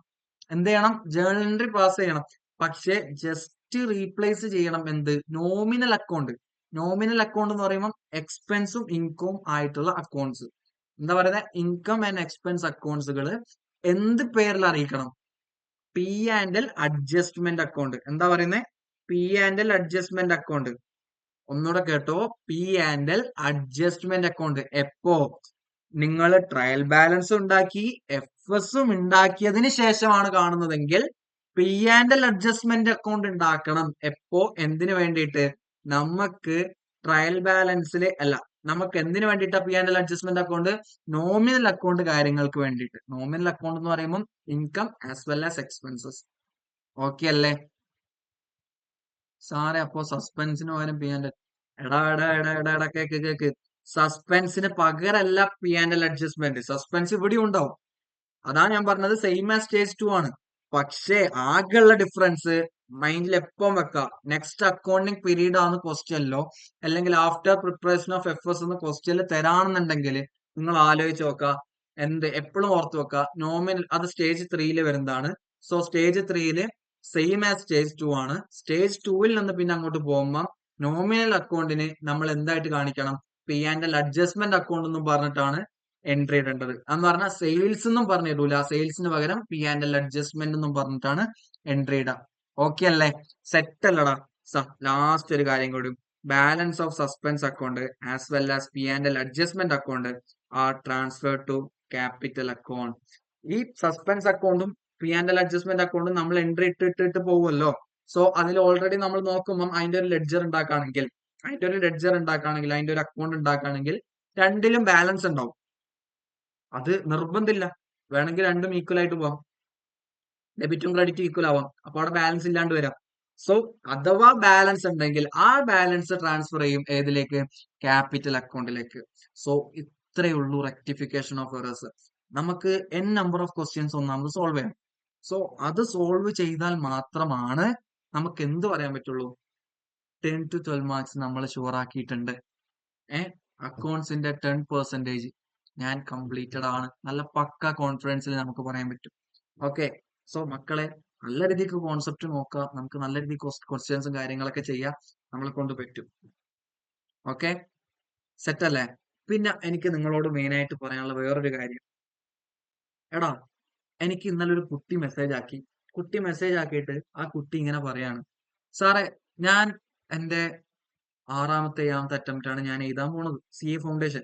എന്ത് ചെയ്യണം? ജേണൽ എൻട്രി പാസ് ചെയ്യണം. പക്ഷെ ജസ്റ്റ് റീപ്ലേസ് ചെയ്യണം എന്ത്? Nominal account. നോമിനൽ അക്കൗണ്ട് എന്ന് പറയുമ്പോൾ എക്സ്പെൻസും ഇൻകവും ആയിട്ടുള്ള അക്കൗണ്ട്സ്. എന്താ പറയുന്നത്? ഇൻകം ആൻഡ് എക്സ്പെൻസ് അക്കൗണ്ട്സുകൾ എന്ത് പേരിൽ അറിയിക്കണം? P&L adjustment account. എന്താ പറയുന്നത്? P&L adjustment account. ഒന്നുകൂടെ കേട്ടോ, P&L അഡ്ജസ്റ്റ്മെന്റ് അക്കൗണ്ട്. എപ്പോ നിങ്ങൾ ട്രയൽ ബാലൻസ് ഉണ്ടാക്കി FSഉം ഉണ്ടാക്കിയതിന് ശേഷമാണ് കാണുന്നതെങ്കിൽ P&L അഡ്ജസ്റ്റ്മെന്റ് അക്കൗണ്ട് ഉണ്ടാക്കണം. എപ്പോ? എന്തിനു വേണ്ടിയിട്ട്? നമുക്ക് ട്രയൽ ബാലൻസിൽ അല്ല, നമുക്ക് എന്തിനു വേണ്ടിയിട്ടാ P&L adjustment account? Nominal account കാര്യങ്ങൾക്ക് വേണ്ടിയിട്ട്. നോമിനൽ അക്കൗണ്ട് എന്ന് പറയുമ്പോൾ income as well as expenses. Okay അല്ലേ? സാറേ അപ്പോ സസ്പെൻസിന് പകരം P&L. എടാ കേക്ക്. സസ്പെൻസിന് പകരല്ല P&L adjustment. സസ്പെൻസ് ഇവിടെ ഉണ്ടാവും. അതാണ് ഞാൻ പറഞ്ഞത്, സെയിം ആസ് സ്റ്റേജ് 2 ആണ്. പക്ഷേ ആകെയുള്ള ഡിഫറൻസ് മൈൻഡിൽ എപ്പം വെക്കാം, നെക്സ്റ്റ് അക്കൗണ്ടിങ് പീരീഡ് ആണ് ക്വസ്റ്റ്യനിലോ അല്ലെങ്കിൽ ആഫ്റ്റർ പ്രിപ്പറേഷൻ ഓഫ് FS എന്ന് ക്വസ്റ്റ്യനിൽ തരാണെന്നുണ്ടെങ്കിൽ നിങ്ങൾ ആലോചിച്ച് നോക്കുക. എപ്പോഴും ഓർത്ത് വെക്കുക, നോമിനൽ അത് സ്റ്റേജ് 3 വരുന്നതാണ്. So stage 3 same as stage 2 ആണ്. സ്റ്റേജ് 2 നിന്ന് പിന്നെ അങ്ങോട്ട് പോകുമ്പോൾ നോമിനൽ അക്കൗണ്ടിന് നമ്മൾ എന്തായിട്ട് കാണിക്കണം? P&L അഡ്ജസ്റ്റ്മെന്റ് അക്കൗണ്ട് എന്നും പറഞ്ഞിട്ടാണ് എൻട്രി ഇടേണ്ടത്. എന്ന് പറഞ്ഞാൽ സെയിൽസ് എന്നും പറഞ്ഞിടൂല, സെയിൽസിന് പകരം P&L അഡ്ജസ്റ്റ്മെന്റ് എന്നും പറഞ്ഞിട്ടാണ് എൻട്രി ഇടുക. ഓക്കെ അല്ലേ? സെറ്റ് അല്ലടാ? ലാസ്റ്റ് ഒരു കാര്യം കൂടി, balance of suspense account as well as P&L adjustment account are transfer to capital account. ഈ സസ്പെൻസ് അക്കൗണ്ടും P&L അഡ്ജസ്റ്റ്മെന്റ് അക്കൗണ്ടും നമ്മൾ എൻട്രി ഇട്ടിട്ട് പോകുമല്ലോ. സോ അതിൽ ഓൾറെഡി നമ്മൾ നോക്കുമ്പോൾ അതിന്റെ ഒരു ലെഡ്ജർ ഉണ്ടാക്കുകയാണെങ്കിൽ, അതിന്റെ ഒരു അക്കൗണ്ട് ഉണ്ടാക്കുകയാണെങ്കിൽ രണ്ടിലും ബാലൻസ് ഉണ്ടാവും. അത് നിർബന്ധമില്ല, വേണമെങ്കിൽ രണ്ടും ഈക്വൽ ആയിട്ട് പോവാം. ഡെബിറ്റും ക്രെഡിറ്റും ഈക്വൽ ആവാം. അപ്പൊ അവിടെ ബാലൻസ് ഇല്ലാണ്ട് വരാം. സോ അഥവാ ബാലൻസ് ഉണ്ടെങ്കിൽ ആ ബാലൻസ് ട്രാൻസ്ഫർ ചെയ്യും ഏതിലേക്ക്? ക്യാപിറ്റൽ അക്കൗണ്ടിലേക്ക്. സോ ഇത്രയേ ഉള്ളൂ റെക്ടിഫിക്കേഷൻ ഓഫ് എറേഴ്സ്. നമുക്ക് n നമ്പർ ഓഫ് ക്വസ്റ്റ്യൻസ് ഒന്നാമത് സോൾവ് ചെയ്യാം. സോ അത് സോൾവ് ചെയ്താൽ മാത്രമാണ് നമുക്ക് എന്ത് പറയാൻ പറ്റുള്ളൂ? 10 to 12 മാർക്സ് നമ്മൾ ഷുവർ ആക്കിയിട്ടുണ്ട്. അക്കൗണ്ട്സിന്റെ 10% ഞാൻ കംപ്ലീറ്റഡ് ആണ്. നല്ല പക്ക കോൺഫിഡൻസിൽ നമുക്ക് പറയാൻ പറ്റും. ഓക്കെ, സോ മക്കളെ നല്ല രീതിക്ക് കോൺസെപ്റ്റ് നോക്കുക. നമുക്ക് നല്ല രീതിക്ക് ക്വസ്റ്റ്യൻസും കാര്യങ്ങളൊക്കെ ചെയ്യാം. നമ്മളെ കൊണ്ട് പറ്റും. ഓക്കെ, സെറ്റ് അല്ലേ? പിന്നെ എനിക്ക് നിങ്ങളോട് മെയിൻ ആയിട്ട് പറയാനുള്ള വേറൊരു കാര്യം, എടാ എനിക്ക് ഇന്നലെ ഒരു കുട്ടി മെസ്സേജ് ആക്കി. കുട്ടി മെസ്സേജ് ആക്കിയിട്ട് ആ കുട്ടി ഇങ്ങനെ പറയാണ്, സാറേ ഞാൻ എന്റെ 6ാമത്തെ 7ാമത്തെ അറ്റംപ്റ്റ് ആണ് ഞാൻ എഴുതാൻ പോണത് CA ഫൗണ്ടേഷൻ.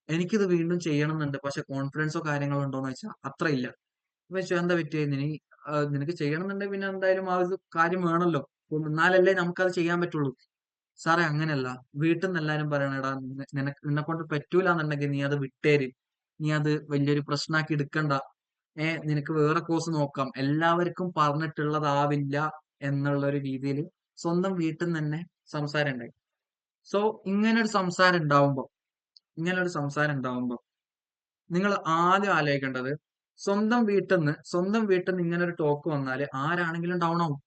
എനിക്കിത് വീണ്ടും ചെയ്യണമെന്നുണ്ട്, പക്ഷെ കോൺഫിഡൻസോ കാര്യങ്ങളോ ഉണ്ടോന്ന് വെച്ചാൽ അത്ര ഇല്ല. വെച്ചു എന്താ പറ്റിയത്? നിനക്ക് ചെയ്യണമെന്നുണ്ടെങ്കിൽ പിന്നെ എന്തായാലും ആ ഒരു കാര്യം വേണമല്ലോ, എന്നാലല്ലേ നമുക്കത് ചെയ്യാൻ പറ്റുള്ളൂ. സാറേ അങ്ങനെയല്ല, വീട്ടിൽ നിന്ന് എല്ലാരും പറയണടാ, നിന്നെ കൊണ്ട് പറ്റൂല എന്നുണ്ടെങ്കിൽ നീ അത് വിട്ടേര്, നീ അത് വലിയൊരു പ്രശ്നമാക്കി എടുക്കണ്ട, നിനക്ക് വേറെ കോഴ്സ് നോക്കാം, എല്ലാവർക്കും പറഞ്ഞിട്ടുള്ളതാവില്ല എന്നുള്ള ഒരു രീതിയിൽ സ്വന്തം വീട്ടിൽ നിന്ന് തന്നെ സംസാരം ഉണ്ടായി. സോ ഇങ്ങനൊരു സംസാരം ഉണ്ടാവുമ്പോ നിങ്ങൾ ആദ്യം ആലോചിക്കേണ്ടത്, സ്വന്തം വീട്ടിൽ നിന്ന് ഇങ്ങനെ ഒരു ടോക്ക് വന്നാല് ആരാണെങ്കിലും ഡൗൺ ആവും.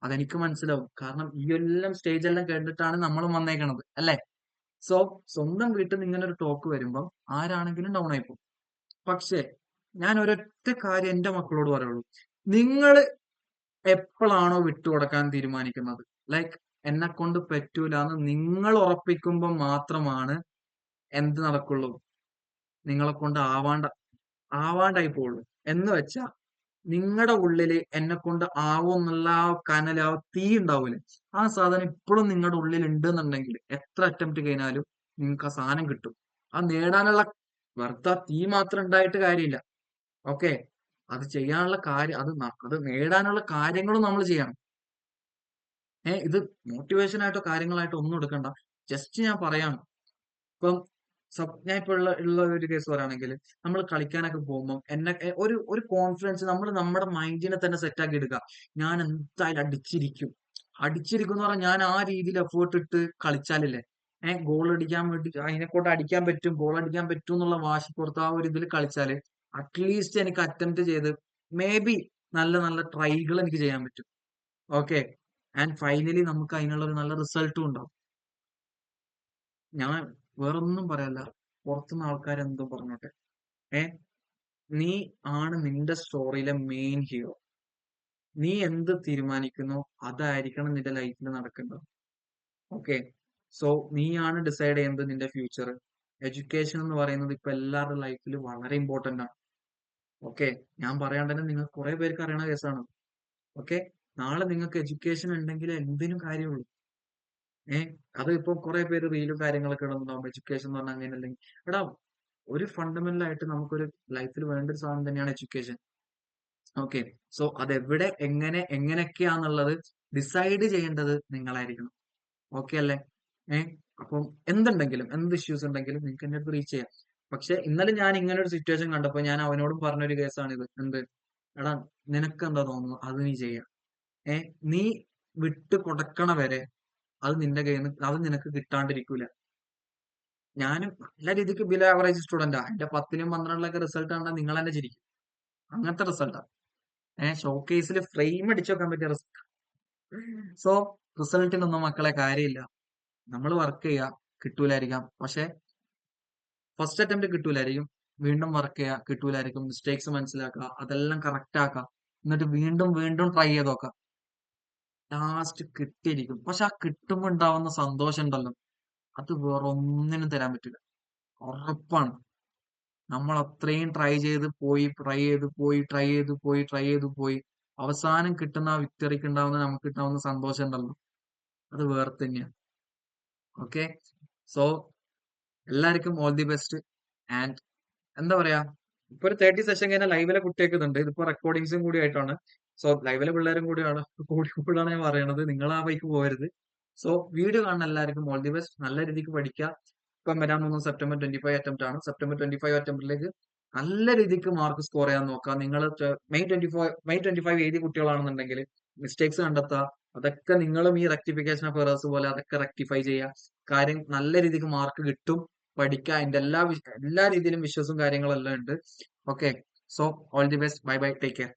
അതെനിക്ക് മനസ്സിലാവും. കാരണം ഈ എല്ലാം സ്റ്റേജ് എല്ലാം കേട്ടിട്ടാണ് നമ്മളും വന്നേക്കണത് അല്ലേ? സോ സ്വന്തം വീട്ടിൽ നിന്ന് ഇങ്ങനെ ഒരു ടോക്ക് വരുമ്പോ ആരാണെങ്കിലും ഡൗൺ ആയിപ്പോകും. പക്ഷേ ഞാൻ ഒരൊറ്റ കാര്യം എന്റെ മക്കളോട് പറയുള്ളൂ, നിങ്ങൾ എപ്പോഴാണോ വിട്ടുകൊടുക്കാൻ തീരുമാനിക്കുന്നത്, ലൈക്ക് എന്നെ കൊണ്ട് പറ്റൂല എന്ന് നിങ്ങൾ ഉറപ്പിക്കുമ്പോൾ മാത്രമാണ് എന്ത് നടക്കുള്ളൂ, നിങ്ങളെ കൊണ്ട് ആവാണ്ടായി പോവുള്ളൂ. എന്ന് വെച്ചാ നിങ്ങളുടെ ഉള്ളില് എന്നെ കൊണ്ട് ആവും എന്നുള്ള ആ കനൽ, ആ തീ ഉണ്ടാവൂലേ, ആ സാധനം ഇപ്പോഴും നിങ്ങളുടെ ഉള്ളിൽ ഉണ്ട് എന്നുണ്ടെങ്കിൽ എത്ര അറ്റംപ്റ്റ് കഴിഞ്ഞാലും നിങ്ങൾക്ക് ആ സാധനം കിട്ടും. ആ നേടാനുള്ള വെറുതെ ആ തീ മാത്രം ഉണ്ടായിട്ട് കാര്യമില്ല. ഓക്കെ, അത് ചെയ്യാനുള്ള കാര്യം, അത് നേടാനുള്ള കാര്യങ്ങളും നമ്മൾ ചെയ്യണം. ഇത് മോട്ടിവേഷൻ ആയിട്ടോ കാര്യങ്ങളായിട്ടോ ഒന്നും എടുക്കണ്ട. ജസ്റ്റ് ഞാൻ പറയാണ്. ഇപ്പം ഞാൻ ഇപ്പൊ ഉള്ള ഒരു കേസ് പറയുകയാണെങ്കിൽ, നമ്മൾ കളിക്കാനൊക്കെ പോകുമ്പോൾ ഒരു കോൺഫിഡൻസ് നമ്മൾ നമ്മുടെ മൈൻഡിനെ തന്നെ സെറ്റ് ആക്കി എടുക്കുക. ഞാൻ എന്തായാലും അടിച്ചിരിക്കും എന്ന് പറഞ്ഞാൽ ഞാൻ ആ രീതിയിൽ എഫേർട്ട് ഇട്ട് കളിച്ചാലില്ലേ, ഗോൾ അടിക്കാൻ വേണ്ടി അതിനെക്കൊണ്ട് അടിക്കാൻ പറ്റും, ഗോൾ അടിക്കാൻ പറ്റും എന്നുള്ള വാശി പുറത്ത് ആ ഒരു ഇതിൽ കളിച്ചാല് അറ്റ്ലീസ്റ്റ് എനിക്ക് അറ്റംപ്റ്റ് ചെയ്ത് മേ ബി നല്ല നല്ല ട്രൈകൾ എനിക്ക് ചെയ്യാൻ പറ്റും. ഓക്കെ, ആൻഡ് ഫൈനലി നമുക്ക് അതിനുള്ള ഒരു നല്ല റിസൾട്ടും ഉണ്ടാവും. ഞാൻ വേറൊന്നും പറയല്ല, പുറത്തുനിന്ന് ആൾക്കാരെന്തോ പറഞ്ഞോട്ടെ. ഏ നീ ആണ് നിന്റെ സ്റ്റോറിയിലെ മെയിൻ ഹീറോ. നീ എന്ത് തീരുമാനിക്കുന്നോ അതായിരിക്കണം നിന്റെ ലൈഫിൽ നടക്കുന്നത്. ഓക്കെ, സോ നീയാണ് ഡിസൈഡ് ചെയ്യുന്നത് നിന്റെ ഫ്യൂച്ചർ. എഡ്യൂക്കേഷൻ എന്ന് പറയുന്നത് ഇപ്പൊ എല്ലാവരുടെ ലൈഫിൽ വളരെ ഇമ്പോർട്ടന്റ് ആണ്. ഓക്കെ, ഞാൻ പറയാണ്ട് തന്നെ നിങ്ങൾക്ക് കുറെ പേർക്ക് അറിയണ കേസാണ്. ഓക്കെ, നാളെ നിങ്ങൾക്ക് എഡ്യൂക്കേഷൻ ഉണ്ടെങ്കിൽ എന്തിനും കാര്യമുള്ളൂ. അത് ഇപ്പൊ കുറെ പേര് റീലും കാര്യങ്ങളൊക്കെ ഇടുന്നുണ്ടാവും, എഡ്യൂക്കേഷൻ എന്ന് പറഞ്ഞാൽ അങ്ങനെ അല്ലെങ്കിൽ. എടാ, ഒരു ഫണ്ടമെന്റൽ ആയിട്ട് നമുക്കൊരു ലൈഫിൽ വേണ്ട ഒരു സാധനം തന്നെയാണ് എഡ്യൂക്കേഷൻ. ഓക്കെ, സോ അതെവിടെ എങ്ങനെയൊക്കെയാന്നുള്ളത് ഡിസൈഡ് ചെയ്യേണ്ടത് നിങ്ങളായിരിക്കണം. ഓക്കെ അല്ലേ? അപ്പം എന്ത് ഇഷ്യൂസ് ഉണ്ടെങ്കിലും നിങ്ങൾക്ക് എന്റെ അടുത്ത് റീച്ച് ചെയ്യാം. പക്ഷെ ഇന്നലെ ഞാൻ ഇങ്ങനെ ഒരു സിറ്റുവേഷൻ കണ്ടപ്പോ ഞാൻ അവനോടും പറഞ്ഞൊരു കേസാണിത്. എടാ, നിനക്ക് എന്താ തോന്നുന്നു അത് നീ ചെയ്യാം. നീ വിട്ട് കൊടുക്കണ വരെ അത് നിന്റെ കയ്യിൽ നിന്ന് അത് നിനക്ക് കിട്ടാണ്ടിരിക്കൂല. ഞാനും നല്ല രീതിക്ക് ബിലോ ആവറേജ് സ്റ്റുഡന്റാ. എന്റെ 10ലും 12ലൊക്കെ റിസൾട്ട് കണ്ടാൽ നിങ്ങൾ തന്നെ ചിരിക്കും. അങ്ങനത്തെ റിസൾട്ടാ. ഷോക്കേസിൽ ഫ്രെയിം അടിച്ചു വെക്കാൻ പറ്റിയ റിസൾട്ട്. സോ റിസൾട്ടിനൊന്നും മക്കളെ കാര്യമില്ല. നമ്മൾ വർക്ക് ചെയ്യുക, കിട്ടൂലായിരിക്കാം. പക്ഷെ ഫസ്റ്റ് അറ്റംപ്റ്റ് കിട്ടൂലായിരിക്കും, വീണ്ടും വർക്ക് ചെയ്യുക, കിട്ടൂലായിരിക്കും. മിസ്റ്റേക്സ് മനസ്സിലാക്കുക, അതെല്ലാം കറക്റ്റ് ആക്കുക, എന്നിട്ട് വീണ്ടും വീണ്ടും ട്രൈ ചെയ്ത് നോക്കുക. ലാസ്റ്റ് കിട്ടിയിരിക്കും. പക്ഷെ ആ കിട്ടുമ്പോൾ ഉണ്ടാവുന്ന സന്തോഷം ഉണ്ടല്ലോ, അത് വേറെ ഒന്നിനും തരാൻ പറ്റില്ല. ഉറപ്പാണ്. നമ്മൾ അത്രയും ട്രൈ ചെയ്ത് പോയി അവസാനം കിട്ടുന്ന ആ വിക്ടറിക്ക് ഉണ്ടാവുന്ന നമുക്ക് കിട്ടാവുന്ന സന്തോഷം ഉണ്ടല്ലോ, അത് വേറെ തന്നെയാണ്. ഓക്കെ, സോ എല്ലാവർക്കും ഓൾ ദി ബെസ്റ്റ്. ആൻഡ് എന്താ പറയാ, ഇപ്പൊ ഒരു 30 സെഷൻ കഴിഞ്ഞാൽ ലൈവിലെ കുട്ടിയൊക്കെ ഇതുണ്ട്. ഇതിപ്പോ റെക്കോർഡിങ്സും കൂടി ആയിട്ടാണ്. സോ ലൈവിലെ പിള്ളേരും കൂടിയാണ് ഞാൻ പറയണത്. നിങ്ങൾ ആ ബൈക്ക് പോകരുത്. സോ വീഡിയോ കാണുന്ന എല്ലാവർക്കും ഓൾ ദി ബെസ്റ്റ്. നല്ല രീതിക്ക് പഠിക്കുക. ഇപ്പം വരാൻ പോകുന്ന സെപ്റ്റംബർ 25 അറ്റംപ്റ്റ് ആണ്. സെപ്റ്റംബർ 25 അറ്റംപ്റ്റിലേക്ക് നല്ല രീതിക്ക് മാർക്ക് സ്കോർ ചെയ്യാൻ നോക്കാം. നിങ്ങൾ മെയ് 25 എഴുതിയ കുട്ടികളാണെന്നുണ്ടെങ്കിൽ മിസ്റ്റേക്സ് കണ്ടെത്തുക. അതൊക്കെ നിങ്ങളും ഈ റെക്ടിഫിക്കേഷൻ ഓഫ് എറേഴ്സ് പോലെ അതൊക്കെ റെക്ടിഫൈ ചെയ്യുക. കാര്യം നല്ല രീതിക്ക് മാർക്ക് കിട്ടും. പഠിക്കുക. അതിന്റെ എല്ലാ രീതിയിലും വിശ്വസും കാര്യങ്ങളെല്ലാം ഉണ്ട്. Okay, so all the best. Bye bye, take care.